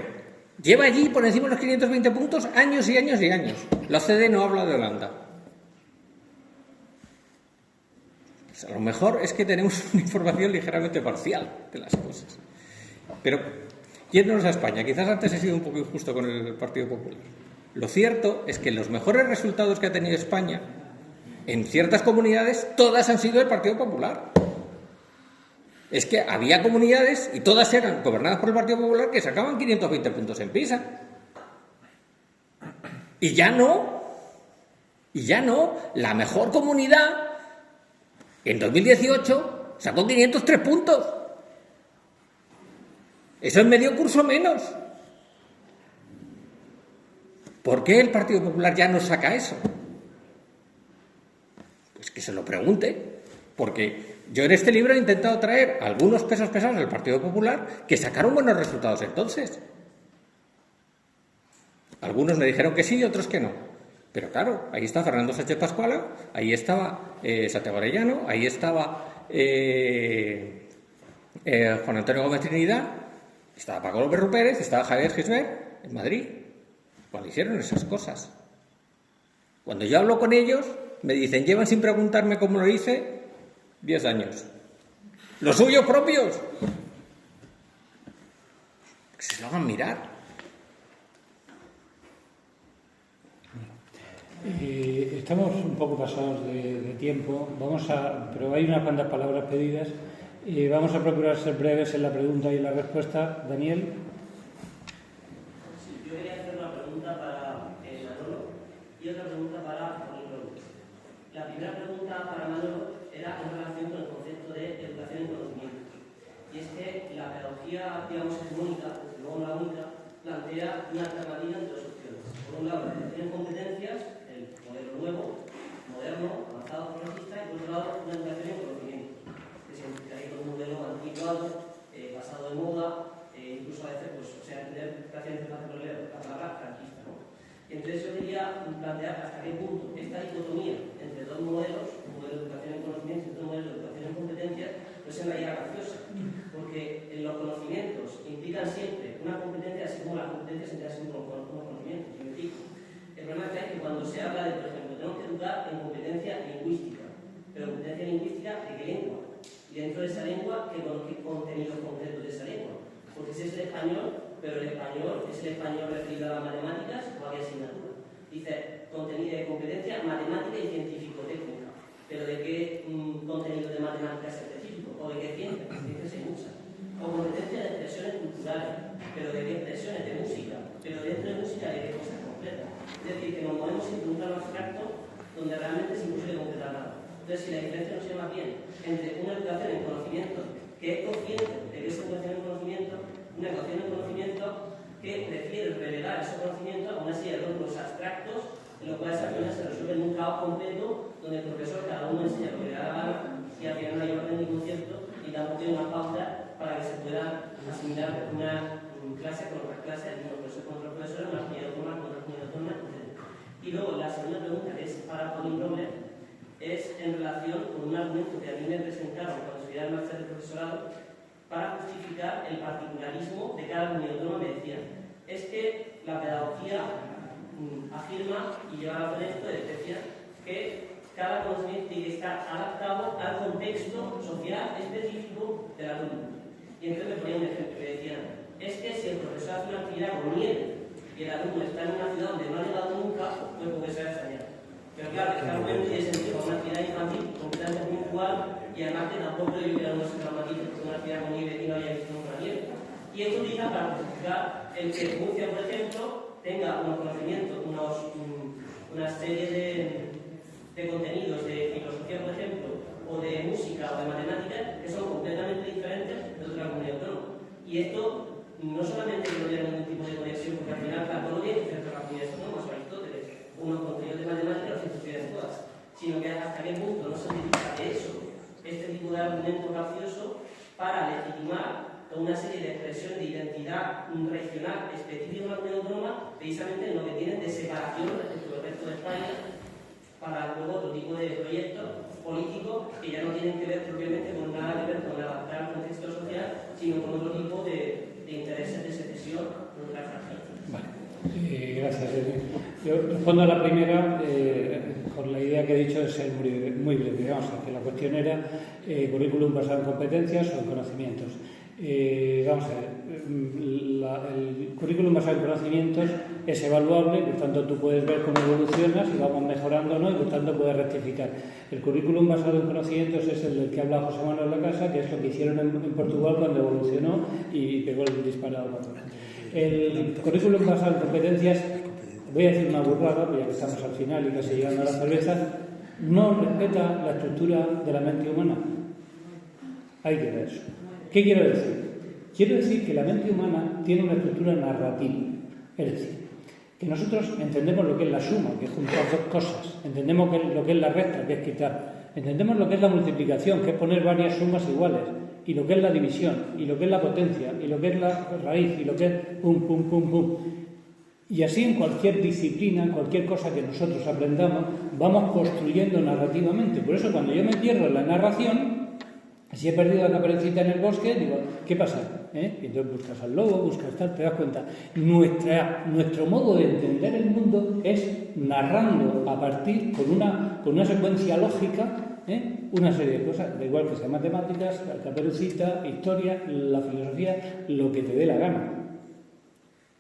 lleva allí por encima de los 520 puntos años y años y años. La OCDE no habla de Holanda. Pues a lo mejor es que tenemos una información ligeramente parcial de las cosas. Pero... Yéndonos a España, quizás antes he sido un poco injusto con el Partido Popular. Lo cierto es que los mejores resultados que ha tenido España en ciertas comunidades, todas han sido del Partido Popular. Es que había comunidades, y todas eran gobernadas por el Partido Popular, que sacaban 520 puntos en PISA. Y ya no. La mejor comunidad, en 2018, sacó 503 puntos. Eso es medio curso menos. ¿Por qué el Partido Popular ya no saca eso? Pues que se lo pregunte. Porque yo en este libro he intentado traer algunos pesos pesados del Partido Popular que sacaron buenos resultados entonces. Algunos me dijeron que sí y otros que no. Pero claro, ahí está Fernando Sánchez Pascuala, ahí estaba Santiago Arellano, ahí estaba Juan Antonio Gómez Trinidad, estaba Paco López Rupérez, estaba Javier Gisbert en Madrid, cuando hicieron esas cosas. Cuando yo hablo con ellos, me dicen, llevan sin preguntarme cómo lo hice 10 años. ¡Los suyos propios! Que se lo hagan mirar.
Estamos un poco pasados de tiempo, pero hay unas cuantas palabras pedidas. Vamos a procurar ser breves en la pregunta y en la respuesta. Daniel.
Sí, yo quería hacer una pregunta para Manolo y otra pregunta para Juan Antonio. La primera pregunta para Manolo era en relación con el concepto de educación y conocimiento. Y es que la pedagogía, digamos, hegemónica, luego no la única, plantea una alternativa entre dos opciones. Por un lado, la educación en competencias, el modelo nuevo, moderno, avanzado, progresista, y por otro lado, una educación en conocimiento, que significaría un modelo anticuado, pasado de moda, incluso a veces, pues, o sea, entender prácticamente la palabra franquista, ¿no? Y entonces yo quería plantear hasta qué punto esta dicotomía entre dos modelos, un modelo de educación en conocimiento y otro modelo de educación en competencias, no es en realidad graciosa, porque en los conocimientos implican siempre una competencia, así como las competencias implican siempre unos conocimientos. Yo me digo, lingüística de qué lengua. Y dentro de esa lengua, ¿qué contenidos concretos de esa lengua? Porque si es el español, pero el español es el español referido a las matemáticas o a qué asignatura. Dice contenido de competencia matemática y científico-técnica. Pero ¿de qué contenido de matemáticas específico? ¿O de qué ciencia? Ciencias hay muchas. O competencia de expresiones culturales. ¿Pero de qué expresiones? De música. Pero dentro de música de qué cosas completas. Es decir, que nos movemos entre un plano abstracto donde realmente es imposible concretar nada. Entonces, si la diferencia no se llama bien entre una educación en conocimiento que es consciente de que es educación en conocimiento, una educación en conocimiento que prefiere relegar ese conocimiento a una serie de logros abstractos en los cuales al final se resuelve en un caos completo donde el profesor cada uno enseña lo que le da la gana y al final no hay orden ni concierto y tampoco tiene una pauta para que se pueda asimilar una clase con otras clases, unos profesores con otros profesores, una comunidad autónoma con otras comunidades autónomas, etc. Y luego la segunda pregunta, que es para Pauline Robles, es en relación con un argumento que a mí me presentaron cuando estudiaba el máster de profesorado para justificar el particularismo de cada comunidad autónoma. Me decían, es que la pedagogía afirma y lleva a esto de decir que cada conocimiento tiene que estar adaptado al contexto social específico del alumno. Y entonces me ponía un ejemplo que decían, es que si el profesor hace una actividad con nieve y el alumno está en una ciudad donde no ha llegado nunca, pues puede ser extrañado. Pero claro, este argumento tiene sentido para una actividad infantil completamente puntual y además que tampoco yo que el alumno se traumatice porque una actividad con nieve y no haya visto nunca nieve. Y esto utiliza para justificar el que Murcia, por ejemplo, tenga unos conocimientos, una serie de contenidos de filosofía, por ejemplo, o de música o de matemáticas que son completamente diferentes de otra comunidad autónoma. Y esto no solamente no tiene ningún tipo de conexión, porque al final Platón no tiene que ser las comunidades autónomas o Aristóteles, unos contenidos de matemáticas o filosofía de todas, sino que hasta qué punto no se utiliza de eso, este tipo de argumento gracioso, para legitimar una serie de expresiones de identidad regional específica de una comunidad autónoma, precisamente en lo que tienen de separación respecto del resto de España, para luego otro tipo de proyectos políticos que ya no tienen que ver propiamente con nada que ver con adaptar al contexto social, sino con otro tipo de intereses de secesión de otras regiones.
Vale. Gracias. Yo respondo a la primera con la idea que he dicho de ser muy breve. Vamos a ver, que la cuestión era currículum basado en competencias o en conocimientos. Vamos a ver, el currículum basado en conocimientos es evaluable y por tanto tú puedes ver cómo evoluciona, si vamos mejorando o no, y por tanto puedes rectificar. El currículum basado en conocimientos es el del que habla José Manuel Lacasa, que es lo que hicieron en Portugal cuando evolucionó y pegó el disparado. El currículum basado en competencias, voy a decir una burrada, ya que estamos al final y casi llegando a la cerveza, no respeta la estructura de la mente humana. Hay que ver eso. ¿Qué quiero decir? Quiero decir que la mente humana tiene una estructura narrativa. Es decir, que nosotros entendemos lo que es la suma, que es juntar dos cosas. Entendemos lo que es la resta, que es quitar. Entendemos lo que es la multiplicación, que es poner varias sumas iguales. Y lo que es la división, y lo que es la potencia, y lo que es la raíz, y lo que es pum, pum, pum, pum. Y así en cualquier disciplina, en cualquier cosa que nosotros aprendamos, vamos construyendo narrativamente. Por eso cuando yo me pierdo en la narración, si he perdido a la caperucita en el bosque, digo, ¿qué pasa? Y entonces buscas al lobo, buscas tal, te das cuenta. Nuestro modo de entender el mundo es narrando a partir con una secuencia lógica, una serie de cosas, da igual que sean matemáticas, la caperucita, historia, la filosofía, lo que te dé la gana.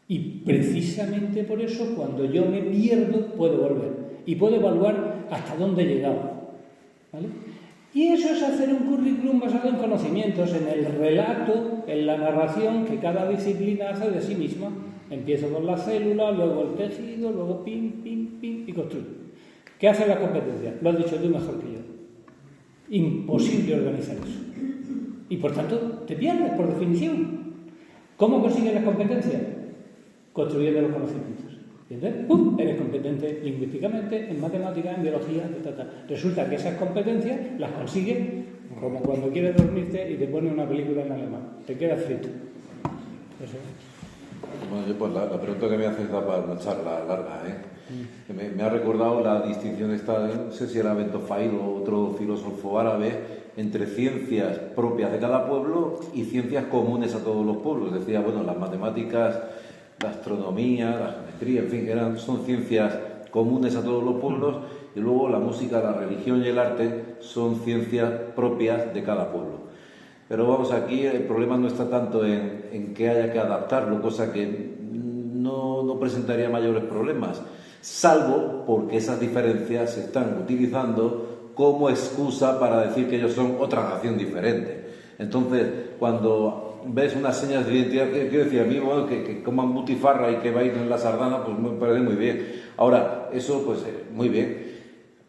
Y precisamente por eso, cuando yo me pierdo, puedo volver. Y puedo evaluar hasta dónde he llegado. ¿Vale? Y eso es hacer un currículum basado en conocimientos, en el relato, en la narración que cada disciplina hace de sí misma. Empiezo por la célula, luego el tejido, luego pim, pim, pim y construyo. ¿Qué hace la competencia? Lo has dicho tú mejor que yo. Imposible organizar eso. Y por tanto, te pierdes por definición. ¿Cómo consigues las competencias? Construyendo los conocimientos. Y entonces, ¡pum!, eres competente lingüísticamente, en matemáticas, en biología, etc. Resulta que esas competencias las consigues como cuando quieres dormirte y te pones una película en alemán. Te quedas frito. Eso.
Bueno, yo pues la pregunta que me haces da para una charla larga, Que me ha recordado la distinción esta, no sé si era Bento Fail o otro filósofo árabe, entre ciencias propias de cada pueblo y ciencias comunes a todos los pueblos. Decía, bueno, las matemáticas, la astronomía, la geometría, en fin, son ciencias comunes a todos los pueblos y luego la música, la religión y el arte son ciencias propias de cada pueblo. Pero vamos, aquí el problema no está tanto en que haya que adaptarlo, cosa que no presentaría mayores problemas, salvo porque esas diferencias se están utilizando como excusa para decir que ellos son otra nación diferente. Entonces, cuando ves unas señas de identidad, quiero decir, a mí, bueno, que coman butifarra y que bailen la sardana, pues me parece muy bien. Ahora, eso, pues, muy bien,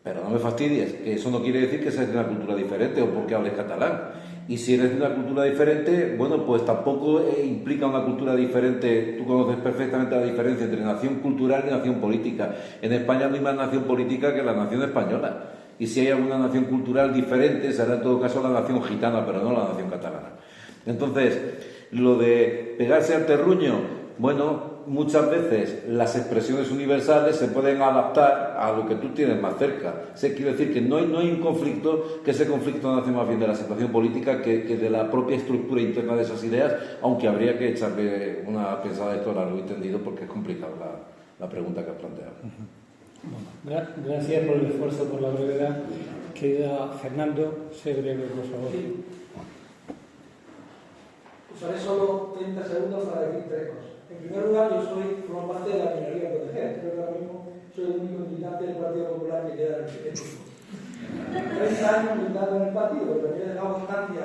pero no me fastidies, que eso no quiere decir que seas de una cultura diferente o porque hables catalán. Y si eres de una cultura diferente, bueno, pues tampoco implica una cultura diferente. Tú conoces perfectamente la diferencia entre nación cultural y nación política. En España no hay más nación política que la nación española. Y si hay alguna nación cultural diferente, será en todo caso la nación gitana, pero no la nación catalana. Entonces, lo de pegarse al terruño, bueno, muchas veces las expresiones universales se pueden adaptar a lo que tú tienes más cerca. Quiero decir que no hay un conflicto, que ese conflicto nace más bien de la situación política que de la propia estructura interna de esas ideas, aunque habría que echarle una pensada a esto a largo y tendido porque es complicada la pregunta que has planteado.
Bueno, gracias por el esfuerzo, por la brevedad. Querida Fernando, sé breve, por favor.
Sí. Usaré solo 30 segundos para decir 3 cosas. En primer lugar, yo formo parte de la minoría de proteger. Creo que ahora mismo soy el único militante del Partido Popular que queda en el Parlamento. 30 años militando en el partido, pero yo he dejado constancia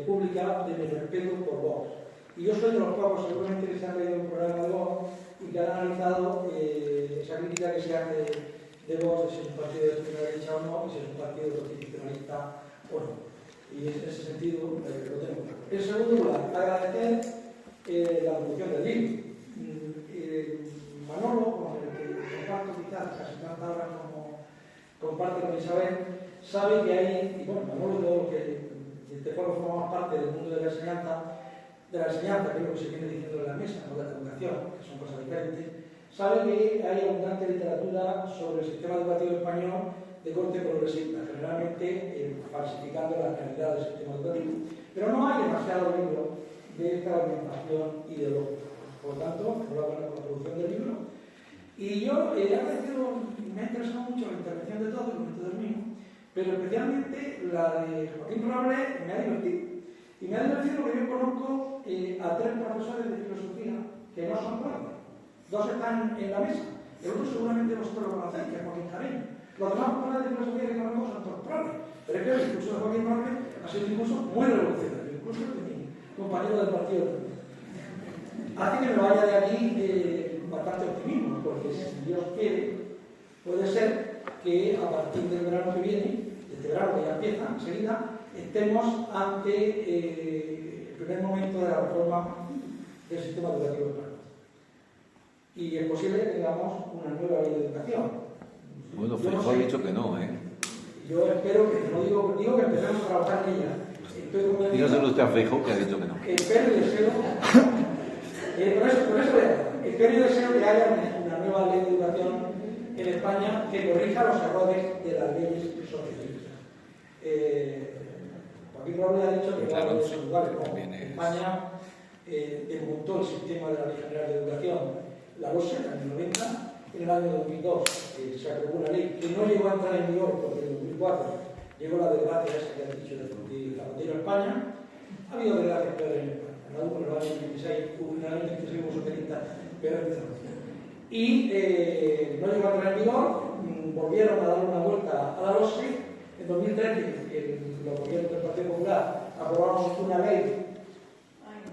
pública de mi respeto por Vox. Y yo soy de los pocos, seguramente, que se han leído el programa de Vox y que han analizado esa crítica que se hace de Vox, de si es un partido de extrema derecha o no, y si es un partido constitucionalista o no. Y en ese sentido lo tengo claro. En segundo lugar, agradecer la producción del libro. Manolo, con el que comparto quizás casi tantas horas como comparte con Isabel, sabe que hay, y bueno, Manolo y todo lo que de forma formamos parte del mundo de la enseñanza, que es lo que se viene diciendo en la mesa, no de la educación, que son cosas diferentes, sabe que hay abundante literatura sobre el sistema educativo español de corte progresista, generalmente falsificando la realidad del sistema educativo, pero no hay demasiados libros de esta orientación ideológica. Por lo tanto, enhorabuena por la producción del libro. Y yo he agradecido, me ha interesado mucho la intervención de todos, el momento del mío, pero especialmente la de Joaquín Robles me ha divertido. Y me ha divertido porque yo conozco a 3 profesores de filosofía que no son cuerdos. 2 están en la mesa. El otro seguramente vosotros lo conocéis, que es Joaquín Jareño. Los demás profesores de filosofía que conozco son todos progres. Pero es que el discurso de Joaquín Robles ha sido un discurso muy revolucionario, incluso de mi compañero del partido. Hace que me vaya de aquí bastante optimismo, porque si Dios quiere, puede ser que a partir del verano que viene, de este verano que ya empieza enseguida, estemos ante el primer momento de la reforma del sistema educativo español. Y es posible que tengamos una nueva ley de educación.
Bueno, Feijóo ha dicho que no, ¿eh?
Yo espero que, no digo que empecemos a trabajar en ella.
Dígaselo usted a Feijóo, que ha dicho que no.
Espero y deseo, por eso espero y deseo que haya una nueva ley de educación en España que corrija los errores de las leyes socialistas. Joaquín Robles ha dicho que claro, es un lugar como España desmontó el sistema de la Ley General de Educación, la LOSE, en el 90, en el año 2002 se aprobó una ley que no llegó a entrar en vigor porque en 2004 llegó la desgracia esa que han dicho de Zapatero a España. Ha habido desgracias peores en España. En el año 26 hubo socialistas peores que Zapatero. Y no llegó a entrar en vigor, volvieron a dar una vuelta a la LOSE. En 2013, los gobiernos del Partido Popular aprobaron una ley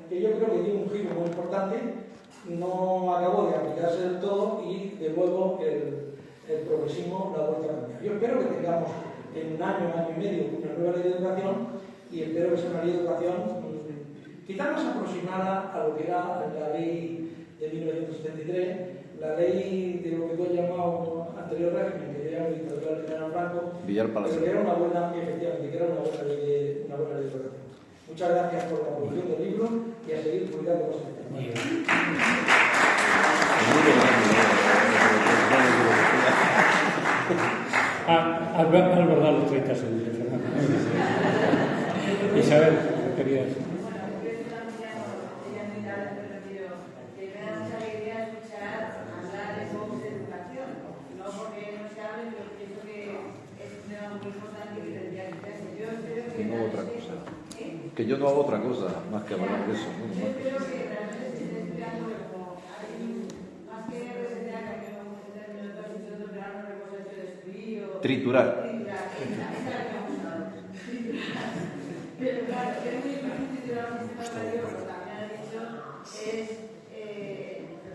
que yo creo que tiene un giro muy importante, no acabó de aplicarse del todo y de luego el progresismo la ha vuelto a cambiar. Yo espero que tengamos en un año y medio una nueva ley de educación y espero que sea una ley de educación quizás más aproximada a lo que era la ley de 1973, la ley de lo que tú has llamado anterior régimen, que era la dictadura del general Franco, pero que era una buena, efectivamente, que era una buena ley de educación. Muchas gracias por la producción del libro y a seguir publicando cosas.
Al bordar los 30 segundos, Fernando. Isabel, querías.
Escuchar hablar de Vox de educación, no porque no se hable, pero pienso que
que yo no hago otra cosa más que hablar de eso.
Yo creo que realmente se está estudiando como más que resetear, que no vamos a tener minutos y nosotros crear una cosa hecho de destruir o
Triturar.
Pero claro, que es muy difícil triturar un sistema educativo, como también ha dicho, se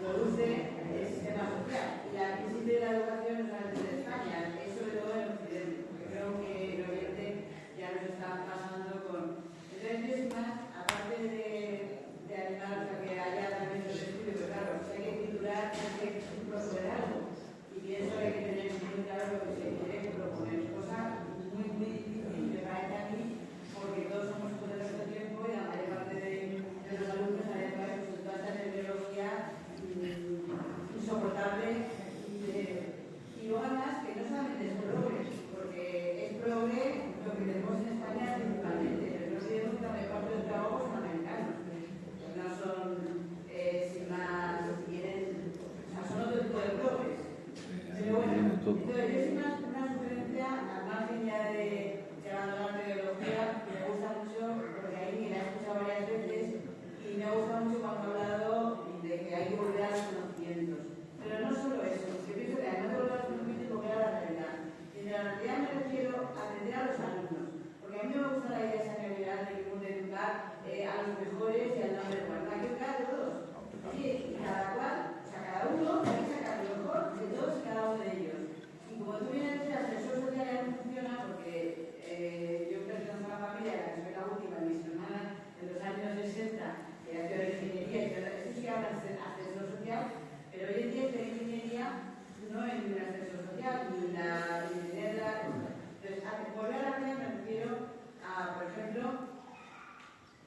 produce el sistema social. Y la crisis de la educación no solamente de España, es sobre todo en Occidente, porque creo que el Oriente ya nos está pasando con... Entonces yo sin más, aparte de animar a que haya también los estudios, pero claro, si hay que titular, hay que proponer algo. Y pienso que hay que tener muy claro lo que se quiere proponer. Cosa muy, muy difícil, me parece a mí, porque todos somos jóvenes de nuestro tiempo y la mayor parte de los alumnos han llevado toda esta tecnología insoportable. Y luego además que no solamente es progre, porque es progre lo que tenemos en España principalmente, pero no olvidemos que la mayor parte de los trabajos son americanos, no son sin más, tienen, o sea, son otro tipo de progres. Pero bueno, entonces yo sin más una sugerencia, al margen ya de abandonar la tecnología, me gusta mucho, porque ahí la he escuchado varias veces, y me gusta mucho cuando ha hablado de que hay que volver a los conocimientos. Pero no solo eso, yo pienso que además de volver a los conocimientos, volver a la realidad. Y de la realidad me refiero a atender a los alumnos, porque a mí me gusta la idea de esa realidad de que uno de educar a los mejores y al no mejor. Hay que educar a todos. Y cada cual, o sea, cada uno hay que sacar lo mejor de todos y cada uno de ellos. Y como tú bien decías, el ascensor social ya no funciona porque yo pertenezco a una familia, que soy la última, mis hermanas en los años 60, que ha sido de ingeniería, y esto sí habla de ascensor social, pero hoy en día la ingeniería no es ni un ascensor social, ni la ingeniería. Entonces, a volver a la realidad me refiero a, por ejemplo,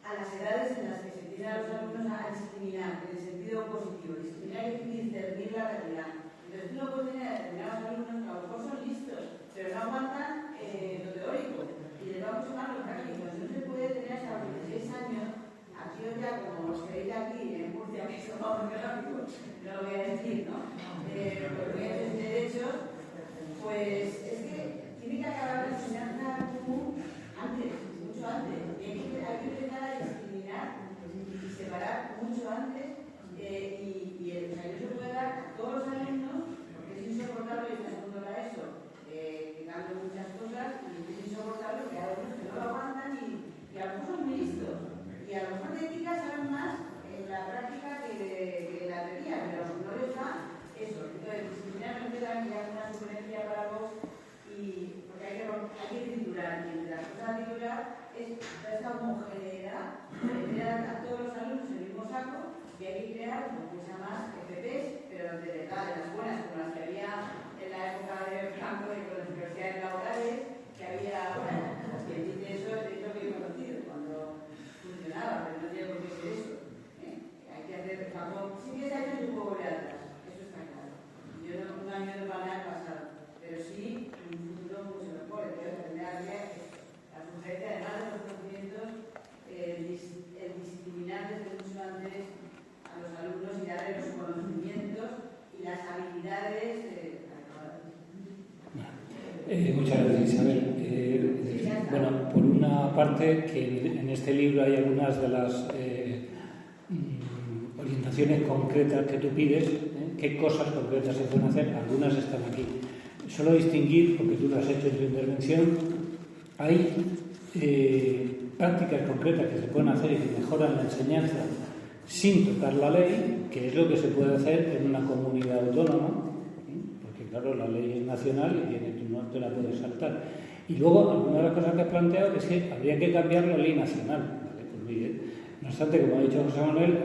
a las edades en las que se tienen a los alumnos a discriminar, en el sentido positivo. Discriminar y discernir la realidad. Entonces, tú no puedes tener a determinados alumnos que a lo mejor son listos, pero no aguantan lo teórico y les va mucho más lo práctico. No se puede tener hasta los 16 años, aquí o ya, como los que veis aquí en Murcia, que son más gráficos, no lo voy a decir, ¿no? Porque en derechos, pues es que tiene que acabar la enseñanza común antes, mucho antes. Y hay que empezar a discriminar y separar mucho antes. O sea, no se puede dar a todos los alumnos, porque es insoportable, y está segundo para eso, quitando muchas cosas, y es insoportable que hay algunos que no lo aguantan y a lo mejor son muy listos. Y a lo mejor de ética saben más en la práctica que en la teoría, pero no les da eso. Entonces, disciplinar no te da una sugerencia para vos, porque hay que triturar. Y entre las cosas a triturar es esta homogeneidad, de a todos los alumnos en el mismo saco, y hay que crear como que se llama FPs, pero de verdad, de las buenas, como las que había en la época de Franco y con las universidades laborales, que había, bueno, quien dice eso es lo que yo he conocido cuando funcionaba, pero no tiene por qué ser eso. Hay que hacer, si tienes años un poco de atrás, eso está claro. Yo no, un año no va a pasado, pero sí un futuro mucho mejor. Entonces, la sugerencia, además de los conocimientos, el discriminar desde mucho antes a los alumnos y darle los conocimientos y las habilidades
muchas gracias, Isabel. Bueno, por una parte, que en este libro hay algunas de las orientaciones concretas que tú pides, qué cosas concretas se pueden hacer, algunas están aquí. Solo distinguir, porque tú lo has hecho en tu intervención, hay prácticas concretas que se pueden hacer y que mejoran la enseñanza sin tocar la ley, que es lo que se puede hacer en una comunidad autónoma, porque claro, la ley es nacional y tú no te la puedes saltar. Y luego, alguna de las cosas que has planteado es que habría que cambiar la ley nacional. ¿Vale? Pues muy bien. No obstante, como ha dicho José Manuel,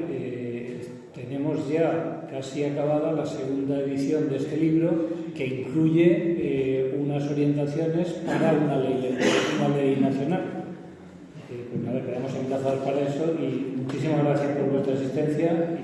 tenemos ya casi acabada la segunda edición de este libro, que incluye unas orientaciones para una ley nacional. Pues nada, quedamos emplazados para eso y muchísimas gracias por vuestra asistencia.